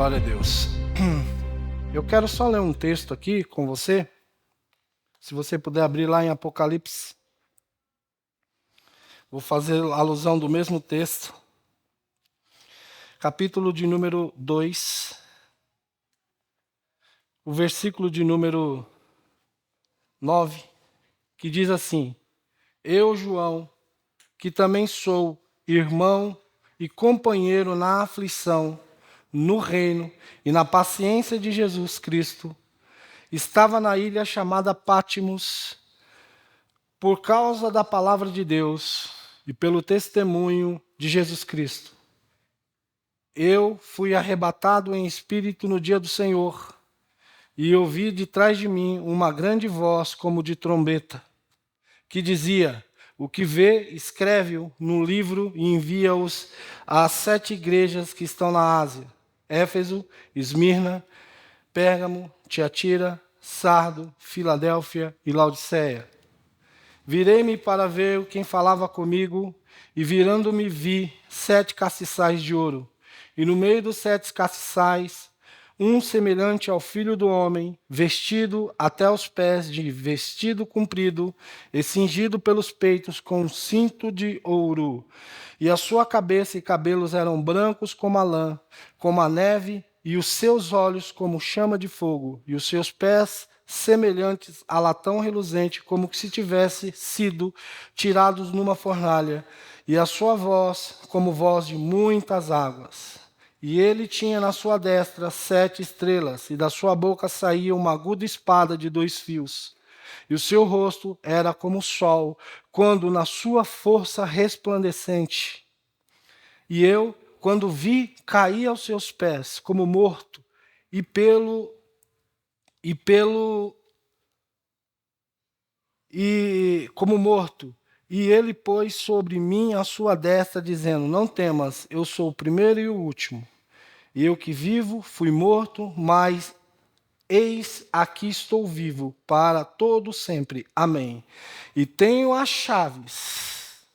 Glória a Deus. Eu quero só ler um texto aqui com você. Se você puder abrir lá em Apocalipse. Vou fazer alusão do mesmo texto. Capítulo de número 2. O versículo de número 9. Que diz assim: Eu, João, que também sou irmão e companheiro na aflição, no reino e na paciência de Jesus Cristo, estava na ilha chamada Pátimos, por causa da palavra de Deus e pelo testemunho de Jesus Cristo. Eu fui arrebatado em espírito no dia do Senhor, e ouvi de trás de mim uma grande voz como de trombeta, que dizia: o que vê, escreve-o num livro e envia-os às 7 igrejas que estão na Ásia: Éfeso, Esmirna, Pérgamo, Tiatira, Sardo, Filadélfia e Laodiceia. Virei-me para ver quem falava comigo, e virando-me vi 7 castiçais de ouro, e no meio dos 7 castiçais, um semelhante ao Filho do Homem, vestido até os pés de vestido comprido, e cingido pelos peitos com um cinto de ouro. E a sua cabeça e cabelos eram brancos como a lã, como a neve, e os seus olhos como chama de fogo, e os seus pés semelhantes a latão reluzente, como que se tivesse sido tirados numa fornalha, e a sua voz como voz de muitas águas. E ele tinha na sua destra 7 estrelas, e da sua boca saía uma aguda espada de 2 fios. E o seu rosto era como o sol, quando na sua força resplandecente. E eu, quando vi, caí aos seus pés, como morto, como morto. E ele pôs sobre mim a sua destra, dizendo: não temas, eu sou o primeiro e o último. E eu que vivo, fui morto, mas eis aqui estou vivo, para todo sempre. Amém. E tenho as chaves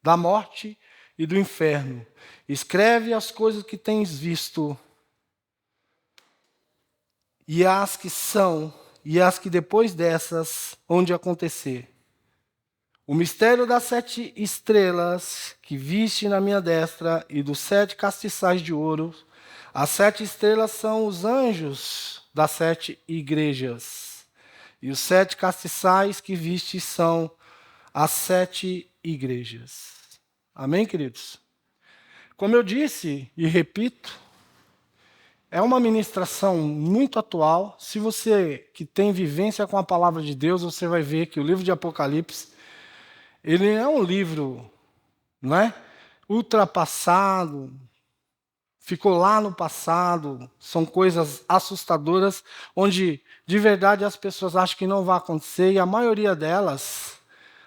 da morte e do inferno. Escreve as coisas que tens visto, e as que são, e as que depois dessas hão de acontecer. O mistério das 7 estrelas que viste na minha destra e dos 7 castiçais de ouro. As 7 estrelas são os anjos das 7 igrejas. E os 7 castiçais que viste são as 7 igrejas. Amém, queridos? Como eu disse e repito, é uma ministração muito atual. Se você que tem vivência com a palavra de Deus, você vai ver que o livro de Apocalipse, ele é um livro, não é, ultrapassado, ficou lá no passado, são coisas assustadoras, onde de verdade as pessoas acham que não vai acontecer, e a maioria delas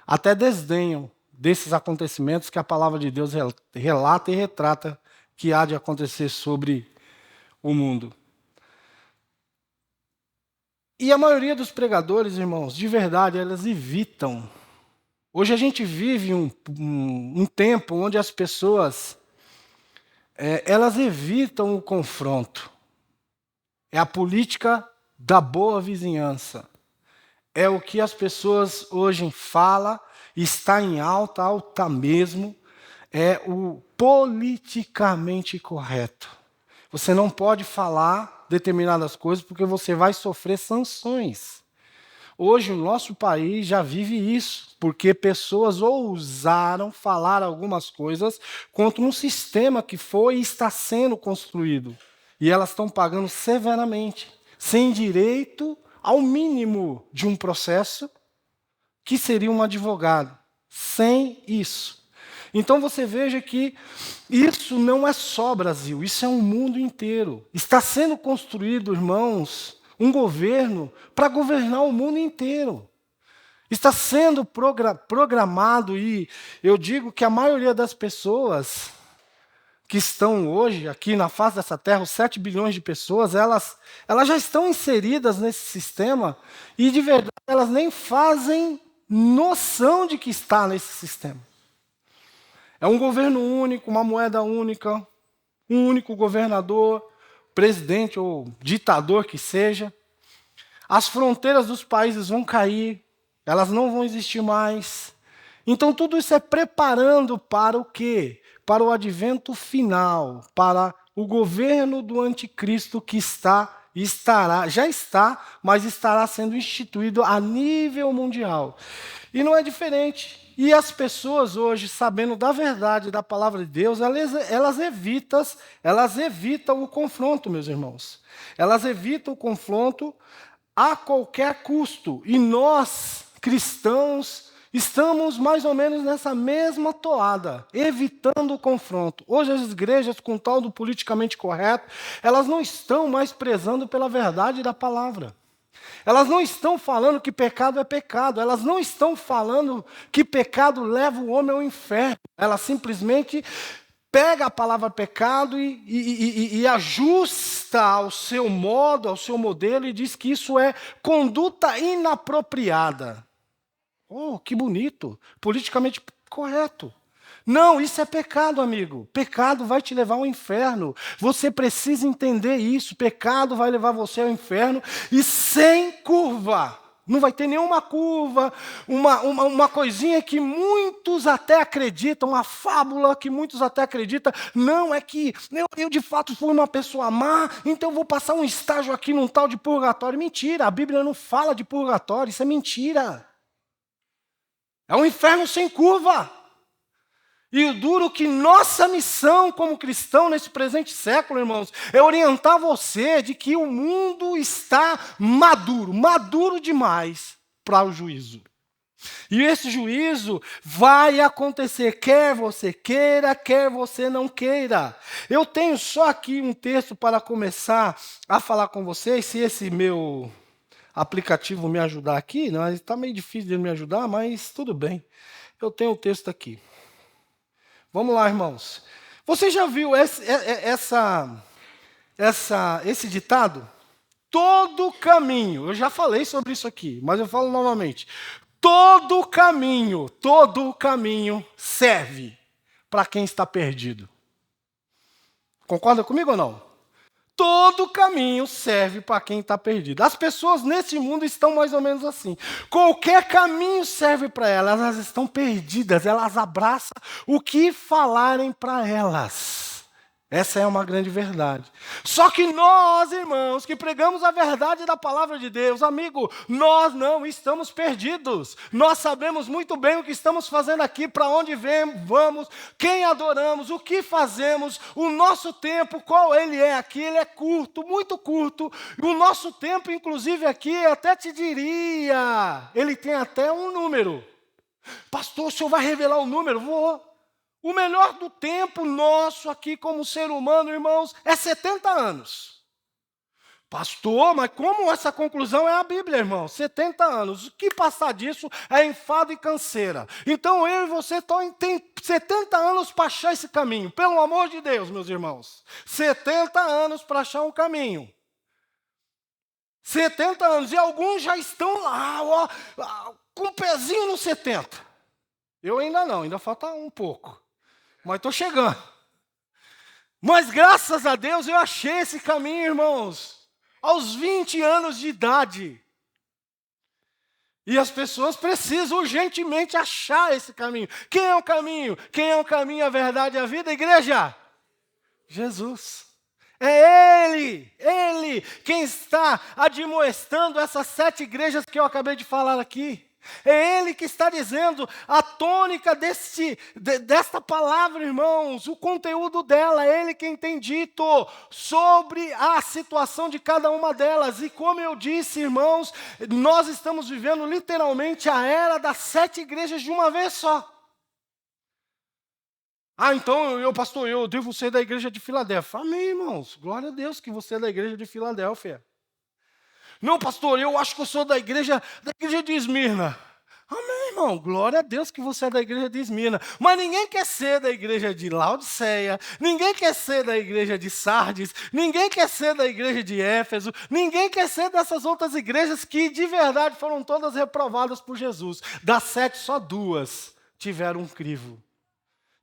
até desdenham desses acontecimentos que a palavra de Deus relata e retrata que há de acontecer sobre o mundo. E a maioria dos pregadores, irmãos, de verdade, elas evitam. Hoje a gente vive um tempo onde as pessoas elas evitam o confronto. É a política da boa vizinhança. É o que as pessoas hoje falam, está em alta mesmo, é o politicamente correto. Você não pode falar determinadas coisas porque você vai sofrer sanções. Hoje o nosso país já vive isso, porque pessoas ousaram falar algumas coisas contra um sistema que foi e está sendo construído. E elas estão pagando severamente, sem direito ao mínimo de um processo, que seria um advogado. Sem isso. Então você veja que isso não é só Brasil, isso é um mundo inteiro. Está sendo construído, irmãos, um governo para governar o mundo inteiro. Está sendo programado, e eu digo que a maioria das pessoas que estão hoje aqui na face dessa terra, os 7 bilhões de pessoas, elas já estão inseridas nesse sistema, e de verdade elas nem fazem noção de que está nesse sistema. É um governo único, uma moeda única, um único governador, presidente ou ditador que seja. As fronteiras dos países vão cair, elas não vão existir mais. Então tudo isso é preparando para o quê? Para o advento final, para o governo do anticristo que já está, mas estará sendo instituído a nível mundial. E não é diferente. E as pessoas hoje, sabendo da verdade da palavra de Deus, elas evitam o confronto, meus irmãos. Elas evitam o confronto a qualquer custo. E nós, cristãos, estamos mais ou menos nessa mesma toada, evitando o confronto. Hoje as igrejas, com tal do politicamente correto, elas não estão mais prezando pela verdade da palavra. Elas não estão falando que pecado é pecado. Elas não estão falando que pecado leva o homem ao inferno. Elas simplesmente pegam a palavra pecado e ajusta ao seu modo, ao seu modelo, e diz que isso é conduta inapropriada. Oh, que bonito! Politicamente correto. Não, isso é pecado, amigo. Pecado vai te levar ao inferno. Você precisa entender isso. Pecado vai levar você ao inferno e sem curva. Não vai ter nenhuma curva, uma coisinha que muitos até acreditam, uma fábula que muitos até acreditam. Não, é que eu de fato fui uma pessoa má, então eu vou passar um estágio aqui num tal de purgatório. Mentira, a Bíblia não fala de purgatório, isso é mentira. É um inferno sem curva. E o duro que nossa missão como cristão nesse presente século, irmãos, é orientar você de que o mundo está maduro demais para o juízo. E esse juízo vai acontecer, quer você queira, quer você não queira. Eu tenho só aqui um texto para começar a falar com vocês, se esse meu aplicativo me ajudar aqui, está meio difícil de me ajudar, mas tudo bem. Eu tenho o texto aqui. Vamos lá, irmãos. Você já viu esse ditado? Todo caminho, eu já falei sobre isso aqui, mas eu falo novamente. Todo caminho serve para quem está perdido. Concorda comigo ou não? Todo caminho serve para quem está perdido. As pessoas nesse mundo estão mais ou menos assim. Qualquer caminho serve para elas. Elas estão perdidas. Elas abraçam o que falarem para elas. Essa é uma grande verdade. Só que nós, irmãos, que pregamos a verdade da palavra de Deus, amigo, nós não estamos perdidos. Nós sabemos muito bem o que estamos fazendo aqui, para onde vamos, quem adoramos, o que fazemos, o nosso tempo, qual ele é aqui. Ele é curto, muito curto. O nosso tempo, inclusive aqui, até te diria, ele tem até um número. Pastor, o senhor vai revelar o número? Vou. O melhor do tempo nosso aqui como ser humano, irmãos, é 70 anos. Pastor, mas como essa conclusão é a Bíblia, irmão? 70 anos. O que passar disso é enfado e canseira. Então eu e você tem 70 anos para achar esse caminho. Pelo amor de Deus, meus irmãos. 70 anos para achar um caminho. 70 anos. E alguns já estão lá, ó, com o pezinho no 70. Eu ainda não, ainda falta um pouco. Mas estou chegando. Mas graças a Deus eu achei esse caminho, irmãos. Aos 20 anos de idade. E as pessoas precisam urgentemente achar esse caminho. Quem é o caminho? Quem é o caminho, a verdade e a vida, igreja? Jesus. É Ele quem está admoestando essas 7 igrejas que eu acabei de falar aqui. É Ele que está dizendo a tônica desta palavra, irmãos, o conteúdo dela. É Ele quem tem dito sobre a situação de cada uma delas. E como eu disse, irmãos, nós estamos vivendo literalmente a era das 7 igrejas de uma vez só. Então, pastor, eu devo ser da igreja de Filadélfia. Amém, irmãos. Glória a Deus que você é da igreja de Filadélfia. Não, pastor, eu acho que eu sou da igreja de Esmirna. Amém, irmão. Glória a Deus que você é da igreja de Esmirna. Mas ninguém quer ser da igreja de Laodiceia, ninguém quer ser da igreja de Sardes, ninguém quer ser da igreja de Éfeso, ninguém quer ser dessas outras igrejas que de verdade foram todas reprovadas por Jesus. Das 7, só 2 tiveram um crivo,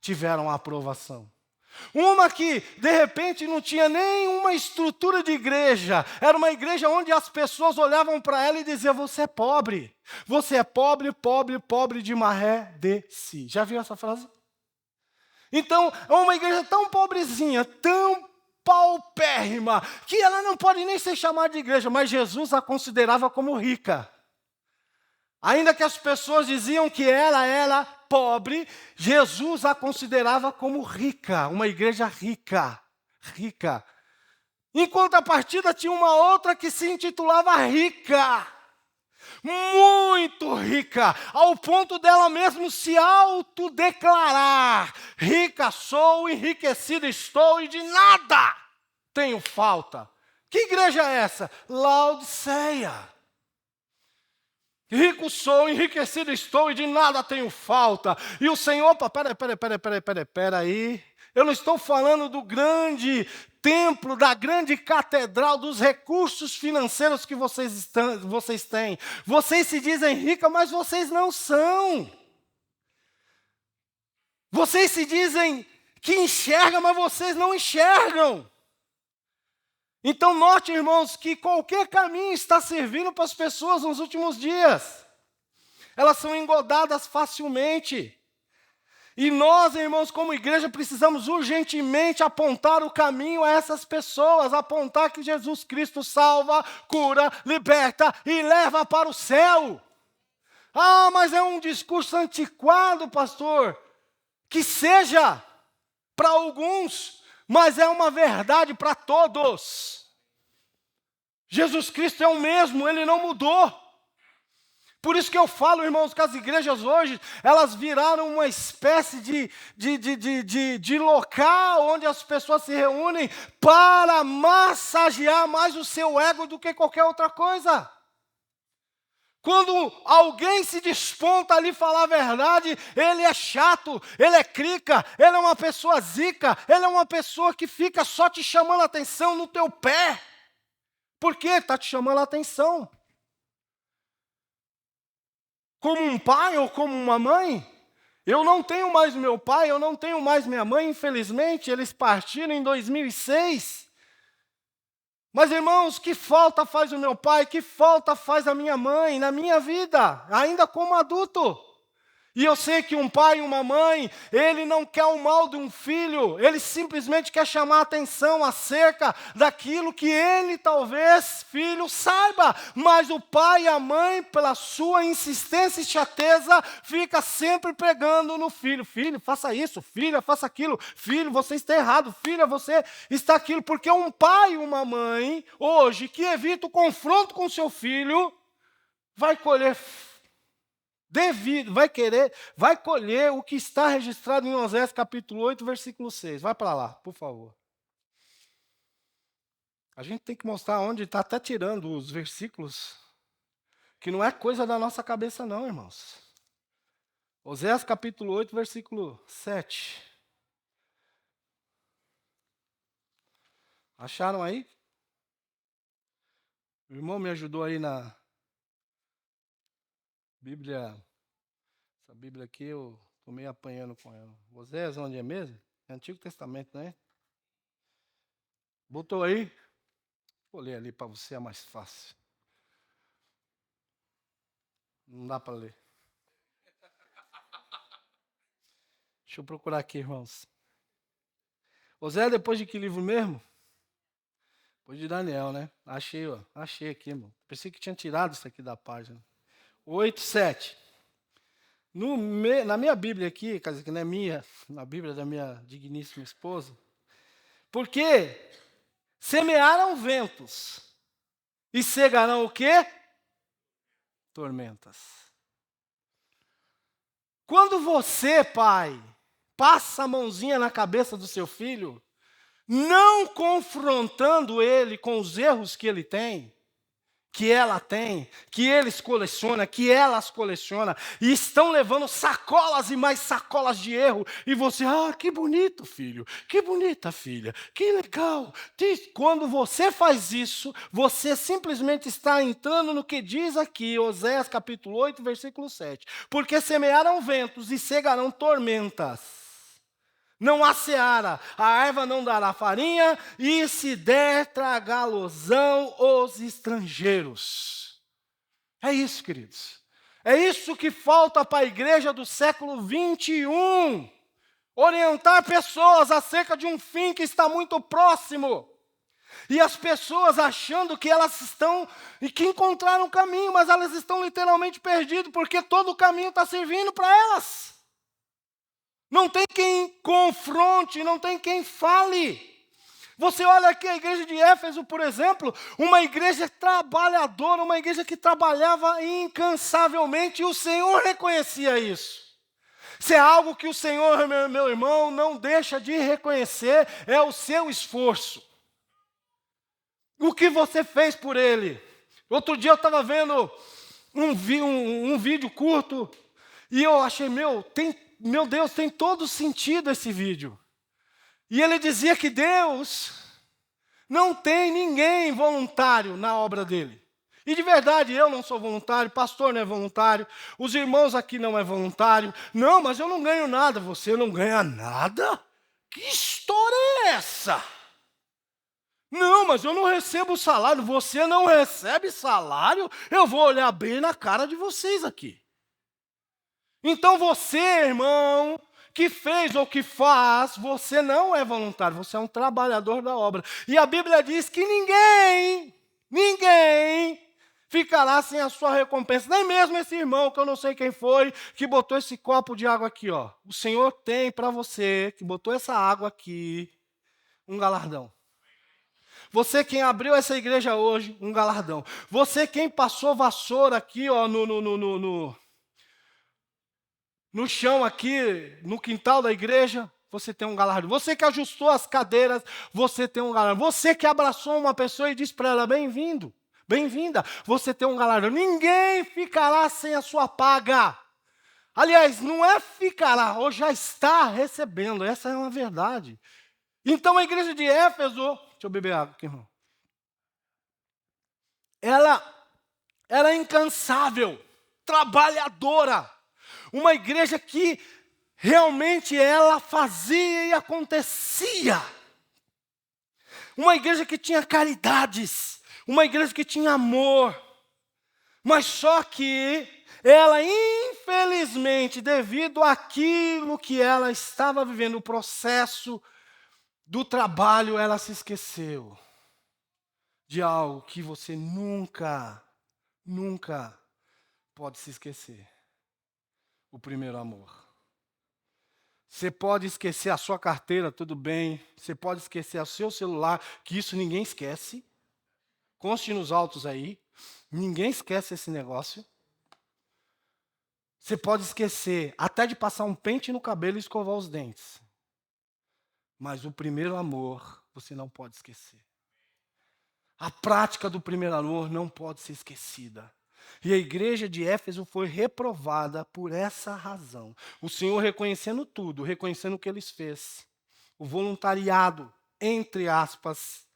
tiveram a aprovação. Uma que, de repente, não tinha nenhuma estrutura de igreja. Era uma igreja onde as pessoas olhavam para ela e diziam: você é pobre. Você é pobre, pobre, pobre de maré de si. Já viu essa frase? Então, é uma igreja tão pobrezinha, tão paupérrima, que ela não pode nem ser chamada de igreja, mas Jesus a considerava como rica. Ainda que as pessoas diziam que ela era pobre, Jesus a considerava como rica, uma igreja rica, rica. Em contrapartida, tinha uma outra que se intitulava rica, muito rica, ao ponto dela mesmo se autodeclarar: rica sou, enriquecida estou e de nada tenho falta. Que igreja é essa? Laodiceia. Rico sou, enriquecido estou e de nada tenho falta. E o Senhor, peraí. Eu não estou falando do grande templo, da grande catedral, dos recursos financeiros que vocês têm. Vocês se dizem ricos, mas vocês não são. Vocês se dizem que enxergam, mas vocês não enxergam. Então note, irmãos, que qualquer caminho está servindo para as pessoas nos últimos dias. Elas são engodadas facilmente. E nós, irmãos, como igreja, precisamos urgentemente apontar o caminho a essas pessoas, apontar que Jesus Cristo salva, cura, liberta e leva para o céu. Ah, mas é um discurso antiquado, pastor. Que seja para alguns, mas é uma verdade para todos. Jesus Cristo é o mesmo, Ele não mudou. Por isso que eu falo, irmãos, que as igrejas hoje, elas viraram uma espécie de local onde as pessoas se reúnem para massagear mais o seu ego do que qualquer outra coisa. Quando alguém se desponta ali falar a verdade, ele é chato, ele é crica, ele é uma pessoa zica, ele é uma pessoa que fica só te chamando a atenção no teu pé. Por quê? Está te chamando a atenção. Como um pai ou como uma mãe, eu não tenho mais meu pai, eu não tenho mais minha mãe, infelizmente, eles partiram em 2006. Mas, irmãos, que falta faz o meu pai, que falta faz a minha mãe na minha vida, ainda como adulto. E eu sei que um pai e uma mãe, ele não quer o mal de um filho, ele simplesmente quer chamar a atenção acerca daquilo que ele, talvez, filho, saiba. Mas o pai e a mãe, pela sua insistência e chateza, fica sempre pegando no filho. Filho, faça isso, filha, faça aquilo. Filho, você está errado, filha, você está aquilo. Porque um pai e uma mãe, hoje, que evita o confronto com seu filho, vai colher vai colher o que está registrado em Oséias capítulo 8, versículo 6. Vai para lá, por favor. A gente tem que mostrar onde está até tirando os versículos, que não é coisa da nossa cabeça não, irmãos. Oséias capítulo 8, versículo 7. Acharam aí? O irmão me ajudou aí na Bíblia. Essa Bíblia aqui eu estou meio apanhando com ela. Oséias, onde é mesmo? É Antigo Testamento, não é? Botou aí? Vou ler ali para você, é mais fácil. Não dá para ler. Deixa eu procurar aqui, irmãos. Oséias, depois de que livro mesmo? Depois de Daniel, né? Achei, ó. Achei aqui, irmão. Pensei que tinha tirado isso aqui da página. 8, 7. Na minha Bíblia aqui, quer dizer, que não é minha, na Bíblia da minha digníssima esposa, porque semearam ventos e cegarão o quê? Tormentas. Quando você, pai, passa a mãozinha na cabeça do seu filho, não confrontando ele com os erros que ele tem, que ela tem, que eles colecionam, que elas colecionam, e estão levando sacolas e mais sacolas de erro, e você, que bonito, filho, que bonita, filha, que legal. Quando você faz isso, você simplesmente está entrando no que diz aqui, Oséias capítulo 8, versículo 7. Porque semearam ventos e cegarão tormentas. não há seara, a erva não dará farinha, e se der, tragá-los-ão os estrangeiros. É isso, queridos. É isso que falta para a igreja do século 21. Orientar pessoas acerca de um fim que está muito próximo. E as pessoas achando que elas estão, e que encontraram o caminho, mas elas estão literalmente perdidas, porque todo o caminho está servindo para elas. Não tem quem confronte, não tem quem fale. Você olha aqui a igreja de Éfeso, por exemplo, uma igreja trabalhadora, uma igreja que trabalhava incansavelmente, e o Senhor reconhecia isso. Se é algo que o Senhor, meu irmão, não deixa de reconhecer, é o seu esforço. O que você fez por Ele. Outro dia eu estava vendo um vídeo curto, e eu achei, meu Deus, tem todo sentido esse vídeo. E ele dizia que Deus não tem ninguém voluntário na obra dele. E de verdade, eu não sou voluntário, pastor não é voluntário, os irmãos aqui não é voluntário. Não, mas eu não ganho nada. Você não ganha nada? Que história é essa? Não, mas eu não recebo salário. Você não recebe salário? Eu vou olhar bem na cara de vocês aqui. Então você, irmão, que fez ou que faz, você não é voluntário, você é um trabalhador da obra. E a Bíblia diz que ninguém ficará sem a sua recompensa. Nem mesmo esse irmão, que eu não sei quem foi, que botou esse copo de água aqui, ó. O Senhor tem para você, que botou essa água aqui, um galardão. Você quem abriu essa igreja hoje, um galardão. Você quem passou vassoura aqui, ó, no chão aqui, no quintal da igreja, você tem um galardão. Você que ajustou as cadeiras, você tem um galardão. Você que abraçou uma pessoa e disse para ela, bem-vindo, bem-vinda, você tem um galardão. Ninguém ficará sem a sua paga. Aliás, não é ficará, ou já está recebendo, essa é uma verdade. Então a igreja de Éfeso, deixa eu beber água aqui, irmão. Ela é incansável, trabalhadora. Uma igreja que realmente ela fazia e acontecia. Uma igreja que tinha caridades. Uma igreja que tinha amor. Mas só que ela, infelizmente, devido àquilo que ela estava vivendo, o processo do trabalho, ela se esqueceu de algo que você nunca pode se esquecer. O primeiro amor. Você pode esquecer a sua carteira, tudo bem. Você pode esquecer o seu celular, que isso ninguém esquece. Conste nos autos aí. Ninguém esquece esse negócio. Você pode esquecer até de passar um pente no cabelo e escovar os dentes. Mas o primeiro amor, você não pode esquecer. A prática do primeiro amor não pode ser esquecida. E a igreja de Éfeso foi reprovada por essa razão. O Senhor reconhecendo tudo, reconhecendo o que eles fez. O voluntariado, entre aspas,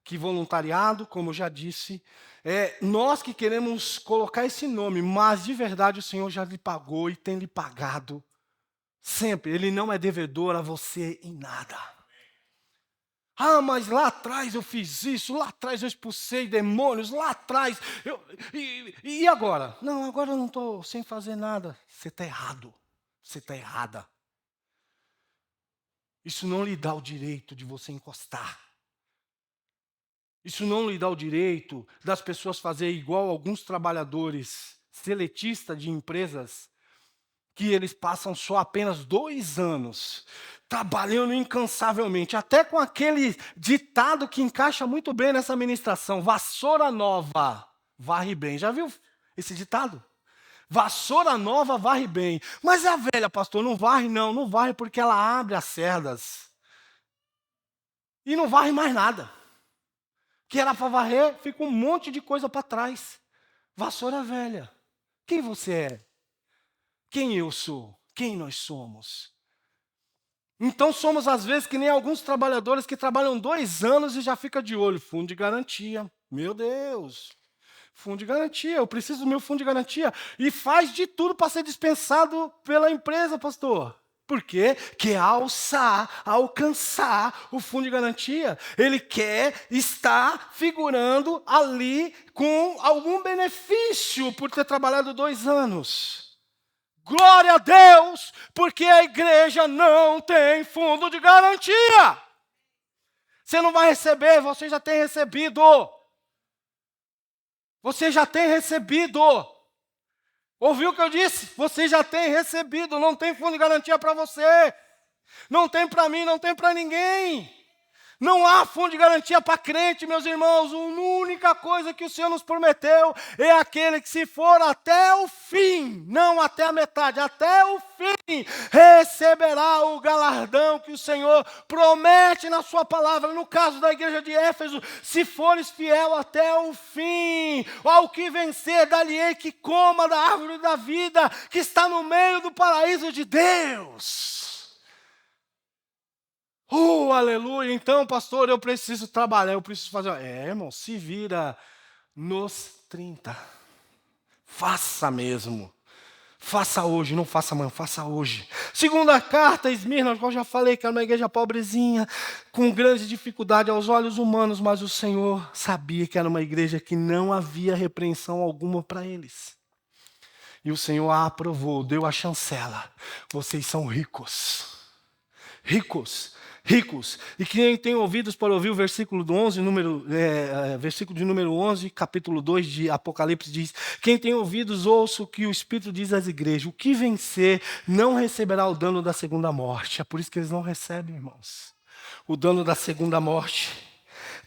que voluntariado, como eu já disse, é nós que queremos colocar esse nome, mas de verdade o Senhor já lhe pagou e tem lhe pagado. Sempre, Ele não é devedor a você em nada. Ah, mas lá atrás eu fiz isso, lá atrás eu expulsei demônios, lá atrás... E agora? Não, agora eu não estou sem fazer nada. Você está errado, você está errada. Isso não lhe dá o direito de você encostar. Isso não lhe dá o direito das pessoas fazerem igual alguns trabalhadores seletistas de empresas, que eles passam só apenas 2 anos trabalhando incansavelmente, até com aquele ditado que encaixa muito bem nessa ministração: vassoura nova varre bem. Já viu esse ditado? Vassoura nova varre bem. Mas a velha, pastor, não varre não, não varre porque ela abre as cerdas e não varre mais nada. Que era para varrer, fica um monte de coisa para trás. Vassoura velha. Quem você é? Quem eu sou? Quem nós somos? Então somos às vezes que nem alguns trabalhadores que trabalham 2 anos e já fica de olho. Fundo de garantia. Meu Deus. Fundo de garantia. Eu preciso do meu fundo de garantia. E faz de tudo para ser dispensado pela empresa, pastor. Por quê? Quer alcançar o fundo de garantia. Ele quer estar figurando ali com algum benefício por ter trabalhado 2 anos. Glória a Deus, porque a igreja não tem fundo de garantia. Você não vai receber, você já tem recebido. Você já tem recebido. Ouviu o que eu disse? Você já tem recebido, não tem fundo de garantia para você. Não tem para mim, não tem para ninguém. Não há fundo de garantia para crente, meus irmãos. A única coisa que o Senhor nos prometeu é aquele que, se for até o fim, não até a metade, até o fim, receberá o galardão que o Senhor promete na sua palavra. No caso da igreja de Éfeso, se fores fiel até o fim, ao que vencer, dar-lhe-ei que coma da árvore da vida que está no meio do paraíso de Deus. Aleluia. Então, pastor, eu preciso trabalhar, eu preciso fazer. Irmão, se vira nos 30. Faça mesmo. Faça hoje, não faça amanhã, faça hoje. Segunda carta, Esmirna, eu já falei que era uma igreja pobrezinha, com grande dificuldade aos olhos humanos, mas o Senhor sabia que era uma igreja que não havia repreensão alguma para eles. E o Senhor a aprovou, deu a chancela. Vocês são ricos. Ricos. E quem tem ouvidos para ouvir o versículo do 11, versículo de número 11, capítulo 2 de Apocalipse diz: quem tem ouvidos, ouça o que o Espírito diz às igrejas. O que vencer não receberá o dano da segunda morte. É por isso que eles não recebem, irmãos, o dano da segunda morte.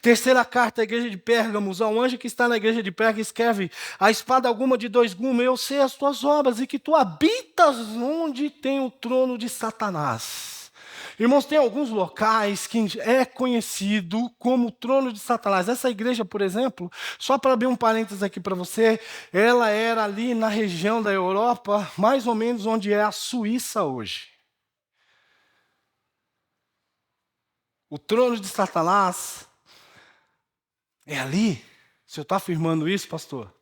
Terceira carta à igreja de Pérgamos, ao anjo que está na igreja de Pérgamos, escreve: a espada alguma de 2 gumes, eu sei as tuas obras, e que tu habitas onde tem o trono de Satanás. Irmãos, tem alguns locais que é conhecido como o trono de Satanás. Essa igreja, por exemplo, só para abrir um parênteses aqui para você, ela era ali na região da Europa, mais ou menos onde é a Suíça hoje. O trono de Satanás é ali. Se eu estou afirmando isso, pastor,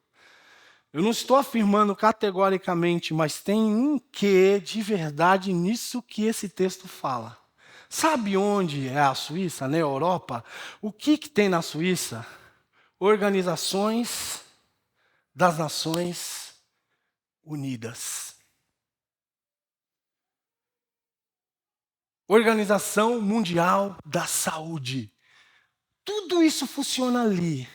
eu não estou afirmando categoricamente, mas tem um quê de verdade nisso que esse texto fala. Sabe onde é a Suíça, na Europa? O que tem na Suíça? Organizações das Nações Unidas. Organização Mundial da Saúde. Tudo isso funciona ali.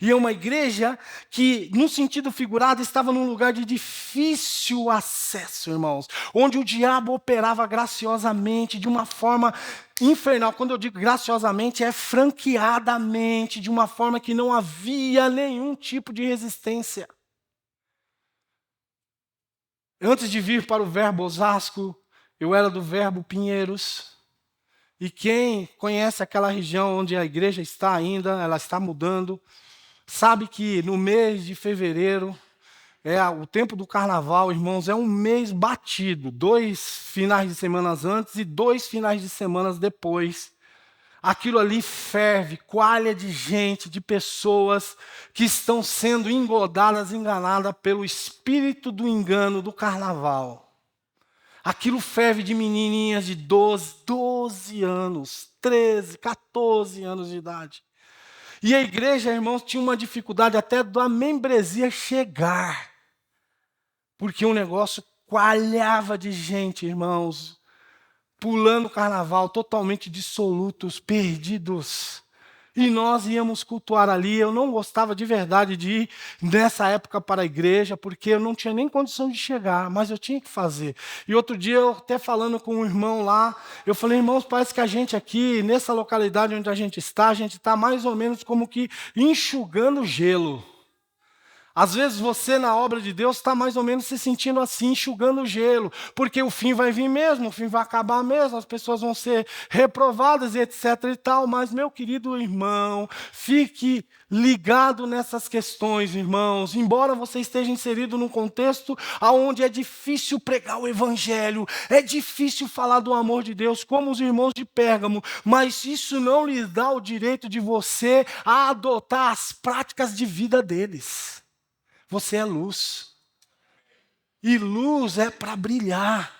E é uma igreja que, no sentido figurado, estava num lugar de difícil acesso, irmãos. Onde o diabo operava graciosamente, de uma forma infernal. Quando eu digo graciosamente, é franqueadamente, de uma forma que não havia nenhum tipo de resistência. Antes de vir para o Verbo Osasco, eu era do Verbo Pinheiros. E quem conhece aquela região onde a igreja está ainda, ela está mudando, sabe que no mês de fevereiro, o tempo do carnaval, irmãos, é um mês batido. 2 finais de semana antes e 2 finais de semana depois. Aquilo ali ferve, coalha de gente, de pessoas que estão sendo enganadas pelo espírito do engano do carnaval. Aquilo ferve de menininhas de 12 anos, 13, 14 anos de idade. E a igreja, irmãos, tinha uma dificuldade até da membresia chegar. Porque o negócio coalhava de gente, irmãos, pulando o carnaval, totalmente dissolutos, perdidos. E nós íamos cultuar ali. Eu não gostava de verdade de ir nessa época para a igreja, porque eu não tinha nem condição de chegar, mas eu tinha que fazer. E outro dia, eu até falando com um irmão lá, eu falei: irmãos, parece que a gente aqui, nessa localidade onde a gente está mais ou menos como que enxugando gelo. Às vezes você, na obra de Deus, está mais ou menos se sentindo assim, enxugando o gelo, porque o fim vai vir mesmo, o fim vai acabar mesmo, as pessoas vão ser reprovadas e etc. e tal. Mas, meu querido irmão, fique ligado nessas questões, irmãos. Embora você esteja inserido num contexto onde é difícil pregar o evangelho, é difícil falar do amor de Deus, como os irmãos de Pérgamo, mas isso não lhes dá o direito de você adotar as práticas de vida deles. Você é luz. E luz é para brilhar.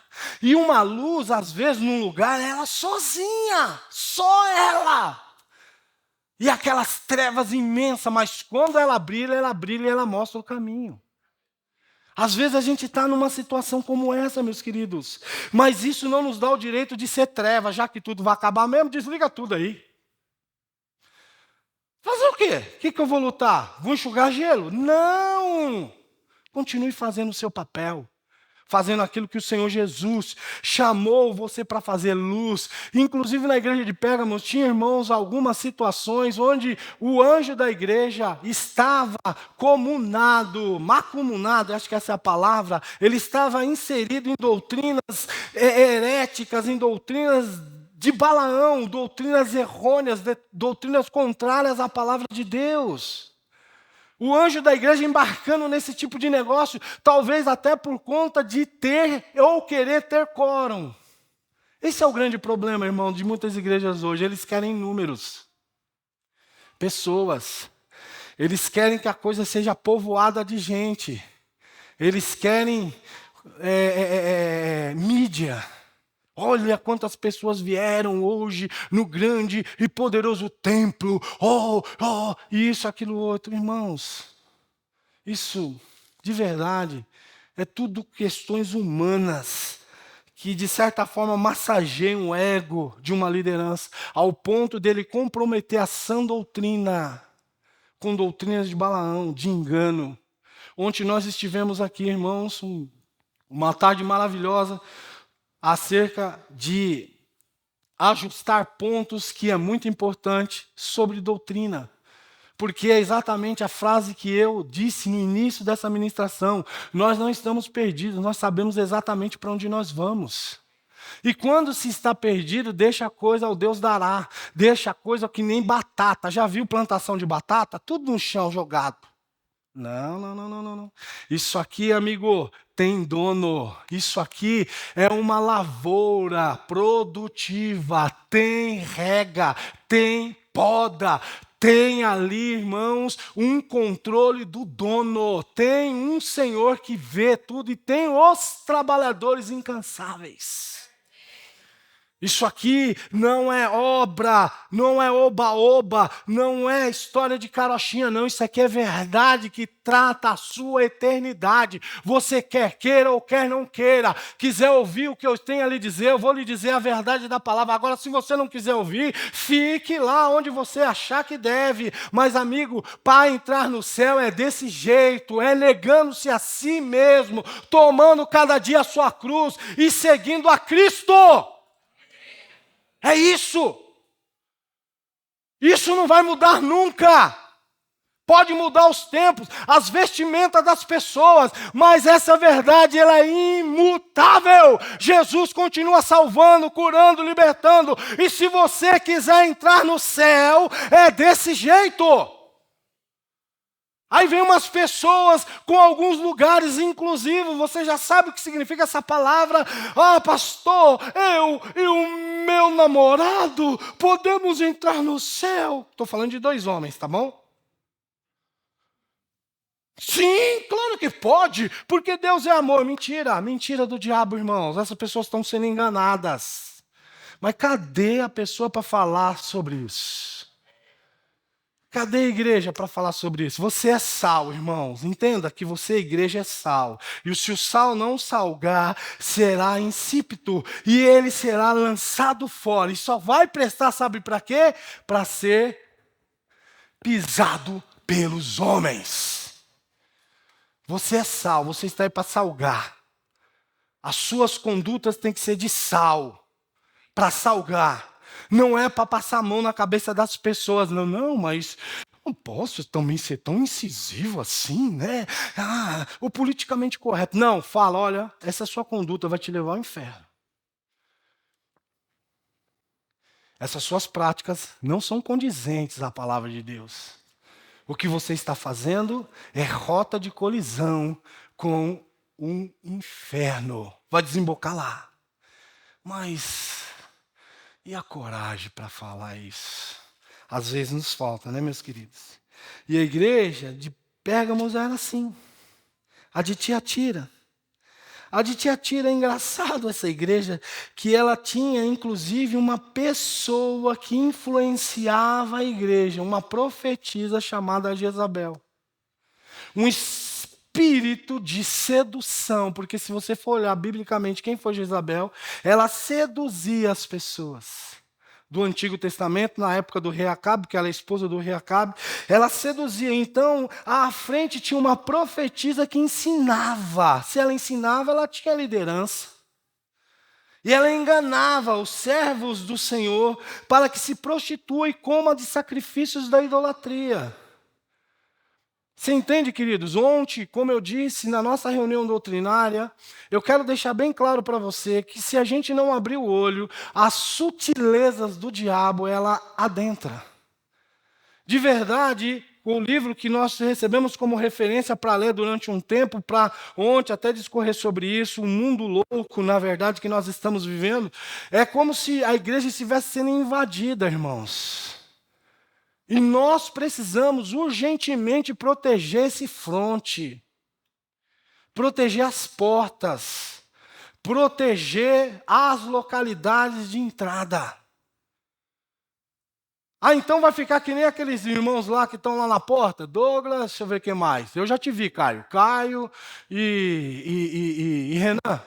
E uma luz, às vezes, num lugar, ela sozinha, só ela. E aquelas trevas imensas, mas quando ela brilha e ela mostra o caminho. Às vezes a gente está numa situação como essa, meus queridos. Mas isso não nos dá o direito de ser treva, já que tudo vai acabar mesmo, desliga tudo aí. Fazer o quê? O que eu vou lutar? Vou enxugar gelo? Não! Continue fazendo o seu papel. Fazendo aquilo que o Senhor Jesus chamou você para fazer luz. Inclusive na igreja de Pérgamo tinha, irmãos, algumas situações onde o anjo da igreja estava macumunado, acho que essa é a palavra, ele estava inserido em doutrinas heréticas, em doutrinas de Balaão, doutrinas errôneas, doutrinas contrárias à palavra de Deus. O anjo da igreja embarcando nesse tipo de negócio, talvez até por conta de ter ou querer ter quórum. Esse é o grande problema, irmão, de muitas igrejas hoje. Eles querem números, pessoas. Eles querem que a coisa seja povoada de gente. Eles querem mídia. Olha quantas pessoas vieram hoje no grande e poderoso templo. Isso, aquilo, outro. Irmãos, isso, de verdade, é tudo questões humanas que, de certa forma, massageiam o ego de uma liderança, ao ponto dele comprometer a sã doutrina, com doutrinas de Balaão, de engano. Ontem nós estivemos aqui, irmãos, uma tarde maravilhosa, acerca de ajustar pontos que é muito importante sobre doutrina. Porque é exatamente a frase que eu disse no início dessa ministração. Nós não estamos perdidos, nós sabemos exatamente para onde nós vamos. E quando se está perdido, deixa a coisa ao Deus dará. Deixa a coisa que nem batata. Já viu plantação de batata? Tudo no chão jogado. Não. Isso aqui, amigo, tem dono. Isso aqui é uma lavoura produtiva. Tem rega, tem poda. Tem ali, irmãos, um controle do dono. Tem um Senhor que vê tudo e tem os trabalhadores incansáveis. Isso aqui não é obra, não é oba-oba, não é história de carochinha, não. Isso aqui é verdade que trata a sua eternidade. Você quer queira ou quer não queira. Quiser ouvir o que eu tenho a lhe dizer, eu vou lhe dizer a verdade da palavra. Agora, se você não quiser ouvir, fique lá onde você achar que deve. Mas, amigo, para entrar no céu é desse jeito, é negando-se a si mesmo, tomando cada dia a sua cruz e seguindo a Cristo. É isso. Isso não vai mudar nunca. Pode mudar os tempos, as vestimentas das pessoas, mas essa verdade ela é imutável. Jesus continua salvando, curando, libertando. E se você quiser entrar no céu, é desse jeito. Aí vem umas pessoas com alguns lugares inclusivos, você já sabe o que significa essa palavra. Ah, pastor, eu e o meu namorado podemos entrar no céu. Estou falando de 2 homens, tá bom? Sim, claro que pode, porque Deus é amor. Mentira, mentira do diabo, irmãos. Essas pessoas estão sendo enganadas. Mas cadê a pessoa para falar sobre isso? Cadê a igreja para falar sobre isso? Você é sal, irmãos. Entenda que você, igreja, é sal. E se o sal não salgar, será insípido. E ele será lançado fora. E só vai prestar, sabe para quê? Para ser pisado pelos homens. Você é sal, você está aí para salgar. As suas condutas têm que ser de sal, para salgar. Não é para passar a mão na cabeça das pessoas. Não, mas não posso também ser tão incisivo assim, né? O politicamente correto. Não, fala, olha, essa sua conduta vai te levar ao inferno. Essas suas práticas não são condizentes à palavra de Deus. O que você está fazendo é rota de colisão com um inferno. Vai desembocar lá. Mas e a coragem para falar isso? Às vezes nos falta, né, meus queridos? E a igreja de Pérgamos era assim. A de Tiatira. A de Tiatira é engraçado essa igreja, que ela tinha inclusive uma pessoa que influenciava a igreja, uma profetisa chamada Jezabel. Um espírito de sedução, porque se você for olhar biblicamente quem foi Jezabel, ela seduzia as pessoas. Do Antigo Testamento, na época do rei Acabe, que ela é esposa do rei Acabe, ela seduzia. Então, à frente tinha uma profetisa que ensinava. Se ela ensinava, ela tinha liderança. E ela enganava os servos do Senhor para que se prostitua e coma de sacrifícios da idolatria. Você entende, queridos? Ontem, como eu disse, na nossa reunião doutrinária, eu quero deixar bem claro para você que se a gente não abrir o olho, as sutilezas do diabo, ela adentra. De verdade, o livro que nós recebemos como referência para ler durante um tempo, para ontem até discorrer sobre isso, o mundo louco, na verdade, que nós estamos vivendo, é como se a igreja estivesse sendo invadida, irmãos. E nós precisamos urgentemente proteger esse fronte, proteger as portas, proteger as localidades de entrada. Então vai ficar que nem aqueles irmãos lá que estão lá na porta. Douglas, deixa eu ver quem mais. Eu já te vi, Caio. Caio e Renan.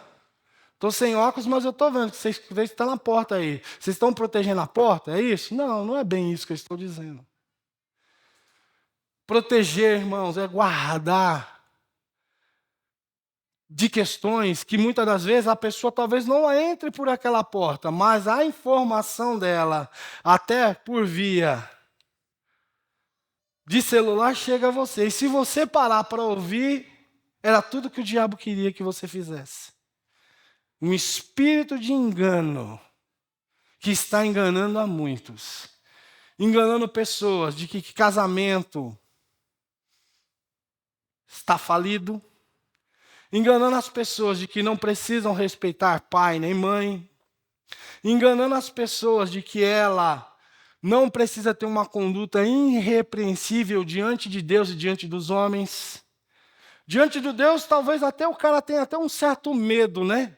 Estou sem óculos, mas eu estou vendo que vocês estão na porta aí. Vocês estão protegendo a porta, é isso? Não, não é bem isso que eu estou dizendo. Proteger, irmãos, é guardar de questões que muitas das vezes a pessoa talvez não entre por aquela porta, mas a informação dela, até por via de celular, chega a você. E se você parar para ouvir, era tudo que o diabo queria que você fizesse. Um espírito de engano que está enganando a muitos. Enganando pessoas de que casamento está falido, enganando as pessoas de que não precisam respeitar pai nem mãe, enganando as pessoas de que ela não precisa ter uma conduta irrepreensível diante de Deus e diante dos homens. Diante de Deus, talvez até o cara tenha até um certo medo, né?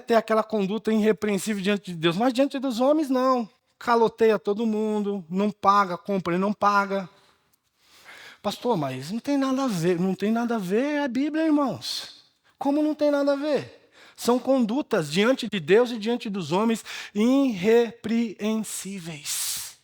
Ter aquela conduta irrepreensível diante de Deus, mas diante dos homens não. Caloteia todo mundo, não paga, compra e não paga. Pastor, mas não tem nada a ver. Não tem nada a ver, é a Bíblia, irmãos. Como não tem nada a ver? São condutas diante de Deus e diante dos homens irrepreensíveis.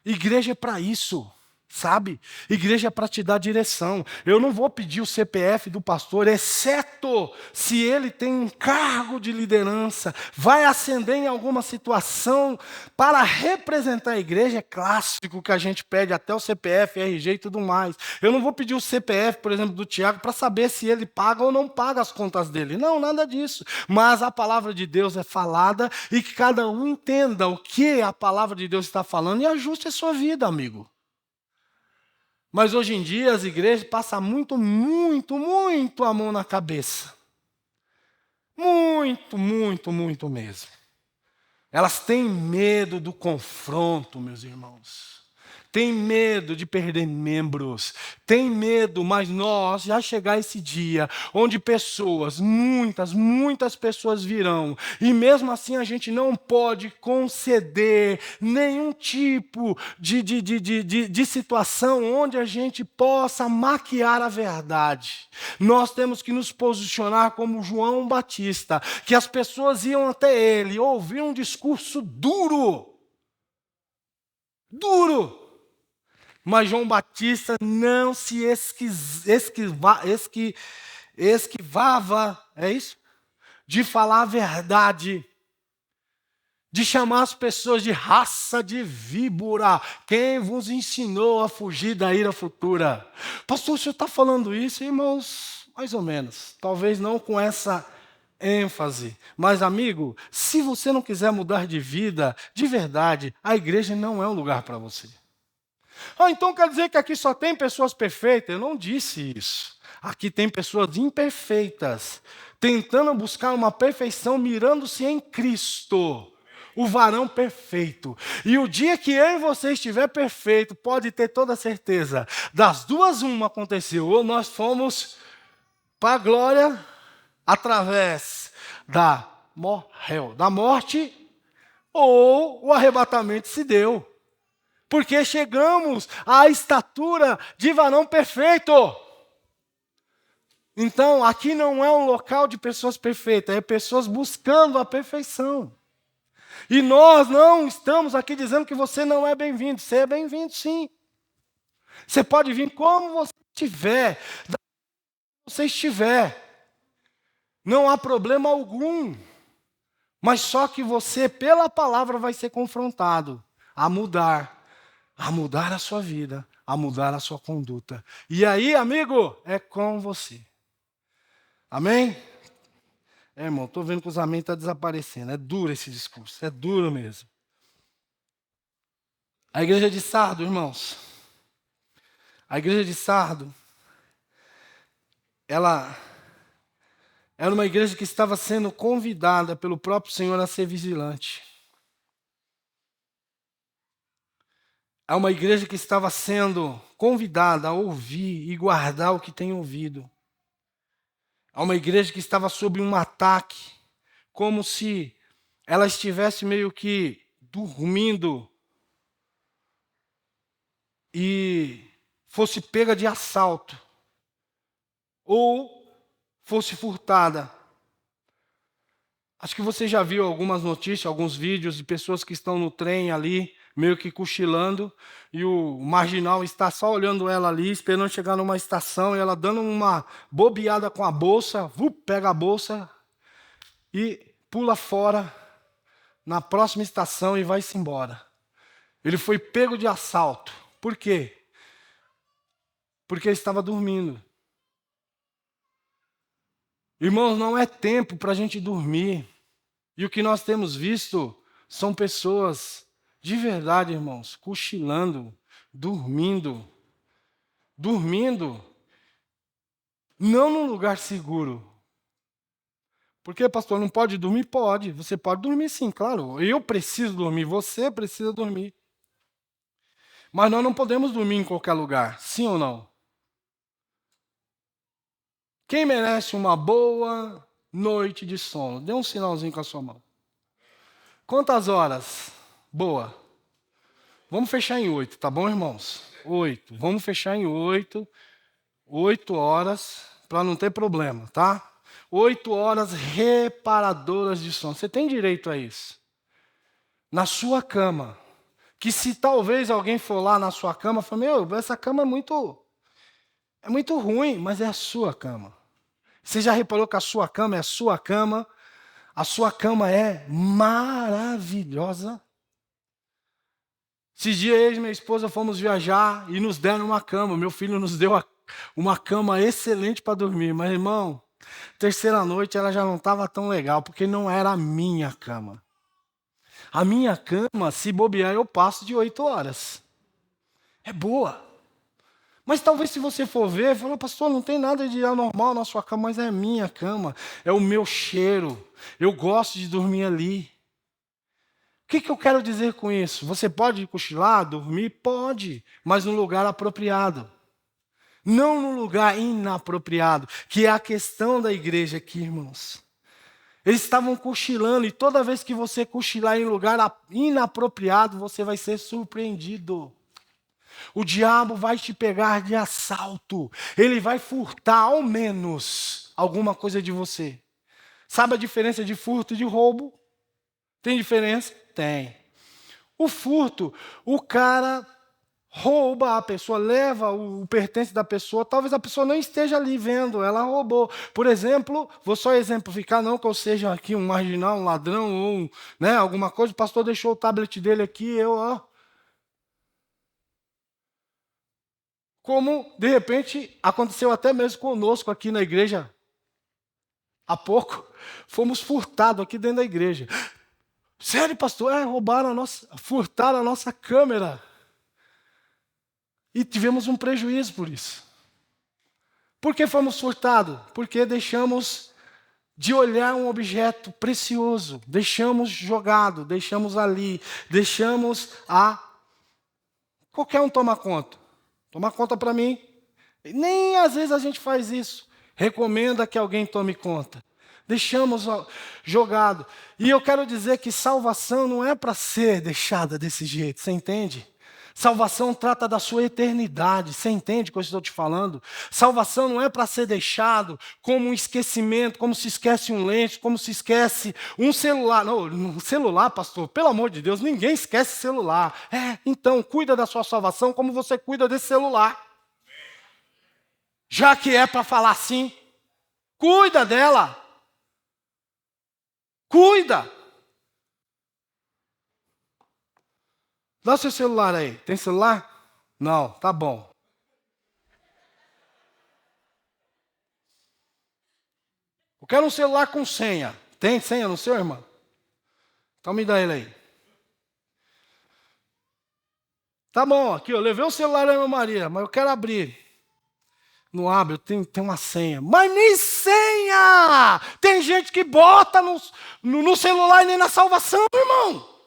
Igreja é para isso, sabe? Igreja é para te dar direção. Eu não vou pedir o CPF do pastor, exceto se ele tem um cargo de liderança, vai ascender em alguma situação para representar a igreja. É clássico que a gente pede até o CPF, RG e tudo mais. Eu não vou pedir o CPF, por exemplo, do Tiago, para saber se ele paga ou não paga as contas dele. Não, nada disso. Mas a palavra de Deus é falada e que cada um entenda o que a palavra de Deus está falando e ajuste a sua vida, amigo. Mas hoje em dia as igrejas passam muito a mão na cabeça. Muito mesmo. Elas têm medo do confronto, meus irmãos. Tem medo de perder membros, tem medo, mas nós já chegar esse dia onde pessoas, muitas pessoas virão, e mesmo assim a gente não pode conceder nenhum tipo de situação onde a gente possa maquiar a verdade. Nós temos que nos posicionar como João Batista, que as pessoas iam até ele, ouvir um discurso duro. Mas João Batista não se esquivava, é isso? De falar a verdade, de chamar as pessoas de raça de víbora. Quem vos ensinou a fugir da ira futura? Pastor, o senhor está falando isso, irmãos? Mais ou menos. Talvez não com essa ênfase. Mas, amigo, se você não quiser mudar de vida, de verdade, a igreja não é um lugar para você. Então quer dizer que aqui só tem pessoas perfeitas? Eu não disse isso. Aqui tem pessoas imperfeitas, tentando buscar uma perfeição, mirando-se em Cristo, o varão perfeito. E o dia que eu e você estiver perfeito, pode ter toda a certeza, das duas uma aconteceu, ou nós fomos para a glória, através da morte, ou o arrebatamento se deu. Porque chegamos à estatura de varão perfeito. Então, aqui não é um local de pessoas perfeitas, é pessoas buscando a perfeição. E nós não estamos aqui dizendo que você não é bem-vindo. Você é bem-vindo, sim. Você pode vir como você estiver, você estiver. Não há problema algum. Mas só que você, pela palavra, vai ser confrontado a mudar a sua vida, a mudar a sua conduta. E aí, amigo, é com você. Amém? Irmão, estou vendo que os amém estão desaparecendo. É duro esse discurso, é duro mesmo. A igreja de Sardo, irmãos, a igreja de Sardo, ela era uma igreja que estava sendo convidada pelo próprio Senhor a ser vigilante. É uma igreja que estava sendo convidada a ouvir e guardar o que tem ouvido. É uma igreja que estava sob um ataque, como se ela estivesse meio que dormindo e fosse pega de assalto, ou fosse furtada. Acho que você já viu algumas notícias, alguns vídeos de pessoas que estão no trem ali, meio que cochilando, e o marginal está só olhando ela ali, esperando chegar numa estação, e ela dando uma bobeada com a bolsa, pega a bolsa e pula fora na próxima estação e vai-se embora. Ele foi pego de assalto. Por quê? Porque ele estava dormindo. Irmãos, não é tempo para a gente dormir. E o que nós temos visto são pessoas, de verdade, irmãos, cochilando, dormindo, não num lugar seguro. Porque, pastor, não pode dormir? Pode. Você pode dormir sim, claro. Eu preciso dormir, você precisa dormir. Mas nós não podemos dormir em qualquer lugar, sim ou não? Quem merece uma boa noite de sono? Dê um sinalzinho com a sua mão. Quantas horas? Boa. Vamos fechar em 8, tá bom, irmãos? 8. Vamos fechar em 8. 8 horas, para não ter problema, tá? 8 horas reparadoras de sono. Você tem direito a isso. Na sua cama. Que se talvez alguém for lá na sua cama e falar, meu, essa cama é muito ruim, mas é a sua cama. Você já reparou que a sua cama é a sua cama? A sua cama é maravilhosa. Esses dias eu e minha esposa fomos viajar e nos deram uma cama. Meu filho nos deu uma cama excelente para dormir. Mas, irmão, terceira noite ela já não estava tão legal, porque não era a minha cama. A minha cama, se bobear, eu passo de 8 horas. É boa. Mas talvez se você for ver, fala, pastor, não tem nada de anormal na sua cama, mas é a minha cama, é o meu cheiro. Eu gosto de dormir ali. O que eu quero dizer com isso? Você pode cochilar, dormir? Pode, mas no lugar apropriado. Não no lugar inapropriado, que é a questão da igreja aqui, irmãos. Eles estavam cochilando e toda vez que você cochilar em lugar inapropriado, você vai ser surpreendido. O diabo vai te pegar de assalto. Ele vai furtar ao menos alguma coisa de você. Sabe a diferença de furto e de roubo? Tem diferença? Tem. O furto, o cara rouba a pessoa, leva o pertence da pessoa, talvez a pessoa não esteja ali vendo, ela roubou. Por exemplo, vou só exemplificar, não que eu seja aqui um marginal, um ladrão ou alguma coisa, o pastor deixou o tablet dele aqui, como, de repente, aconteceu até mesmo conosco aqui na igreja. Há pouco, fomos furtados aqui dentro da igreja. Sério, pastor? Furtaram a nossa câmera. E tivemos um prejuízo por isso. Por que fomos furtados? Porque deixamos de olhar um objeto precioso. Deixamos jogado, deixamos ali, deixamos qualquer um toma conta. Toma conta para mim. Nem às vezes a gente faz isso. Recomenda que alguém tome conta. Deixamos jogado. E eu quero dizer que salvação não é para ser deixada desse jeito, você entende? Salvação trata da sua eternidade, você entende o que eu estou te falando? Salvação não é para ser deixado como um esquecimento, como se esquece um lenço, como se esquece um celular. Não, um celular, pastor, pelo amor de Deus, ninguém esquece celular. Então, cuida da sua salvação como você cuida desse celular. Já que é para falar assim, cuida dela. Cuida. Dá o seu celular aí. Tem celular? Não, tá bom. Eu quero um celular com senha. Tem senha no seu, irmão? Então me dá ele aí. Tá bom, aqui, eu levei o celular da minha Maria, mas eu quero abrir. Não abre, tem uma senha. Mas nem senha! Tem gente que bota no celular e nem na salvação, irmão.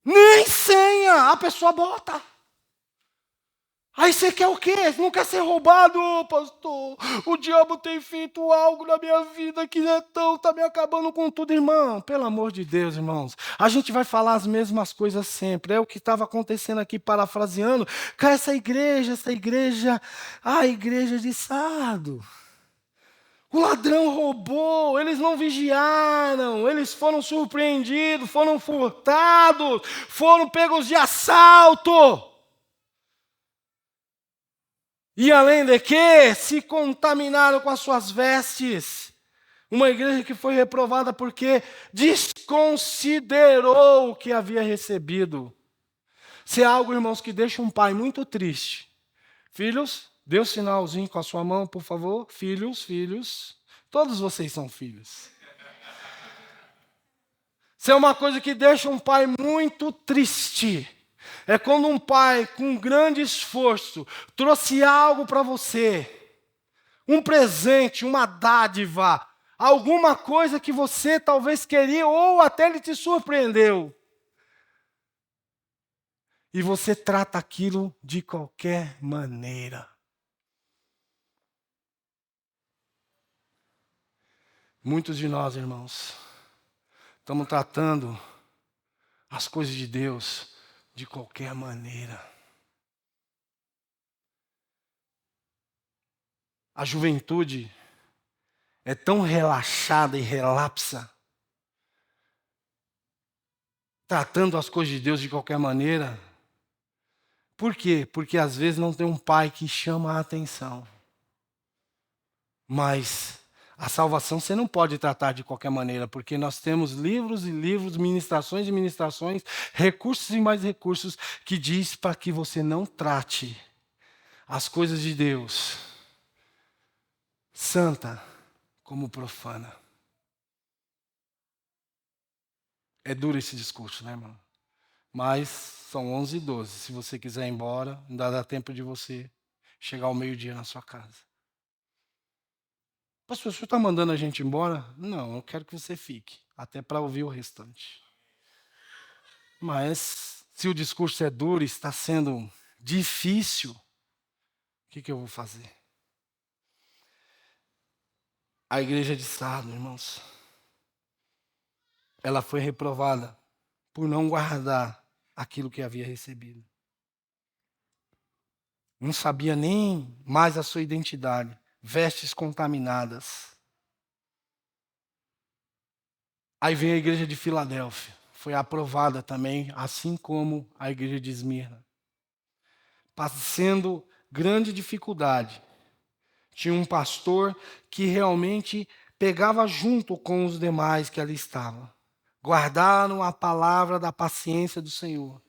Nem senha a pessoa bota. Aí você quer o quê? Você não quer ser roubado, pastor? O diabo tem feito algo na minha vida que está me acabando com tudo, irmão. Pelo amor de Deus, irmãos. A gente vai falar as mesmas coisas sempre. É o que estava acontecendo aqui, parafraseando. Cara, essa igreja, a igreja de Sardo. O ladrão roubou, eles não vigiaram, eles foram surpreendidos, foram furtados, foram pegos de assalto. E além de que, se contaminaram com as suas vestes. Uma igreja que foi reprovada porque desconsiderou o que havia recebido. Se é algo, irmãos, que deixa um pai muito triste. Filhos, dê um sinalzinho com a sua mão, por favor. Filhos. Todos vocês são filhos. Se é uma coisa que deixa um pai muito triste. É quando um pai, com grande esforço, trouxe algo para você. Um presente, uma dádiva. Alguma coisa que você talvez queria ou até ele te surpreendeu. E você trata aquilo de qualquer maneira. Muitos de nós, irmãos, estamos tratando as coisas de Deus de qualquer maneira. A juventude é tão relaxada e relapsa, tratando as coisas de Deus de qualquer maneira. Por quê? Porque às vezes não tem um pai que chama a atenção. Mas a salvação você não pode tratar de qualquer maneira, porque nós temos livros e livros, ministrações e ministrações, recursos e mais recursos, que diz para que você não trate as coisas de Deus, santa, como profana. É duro esse discurso, né, irmão? Mas são 11h12. Se você quiser ir embora, ainda dá tempo de você chegar ao meio-dia na sua casa. Pastor, o senhor está mandando a gente embora? Não, eu quero que você fique, até para ouvir o restante. Mas, se o discurso é duro e está sendo difícil, o que eu vou fazer? A igreja de Sardo, irmãos, ela foi reprovada por não guardar aquilo que havia recebido. Não sabia nem mais a sua identidade. Vestes contaminadas. Aí vem a igreja de Filadélfia. Foi aprovada também, assim como a igreja de Esmirna. Passando grande dificuldade. Tinha um pastor que realmente pegava junto com os demais que ali estavam. Guardaram a palavra da paciência do Senhor.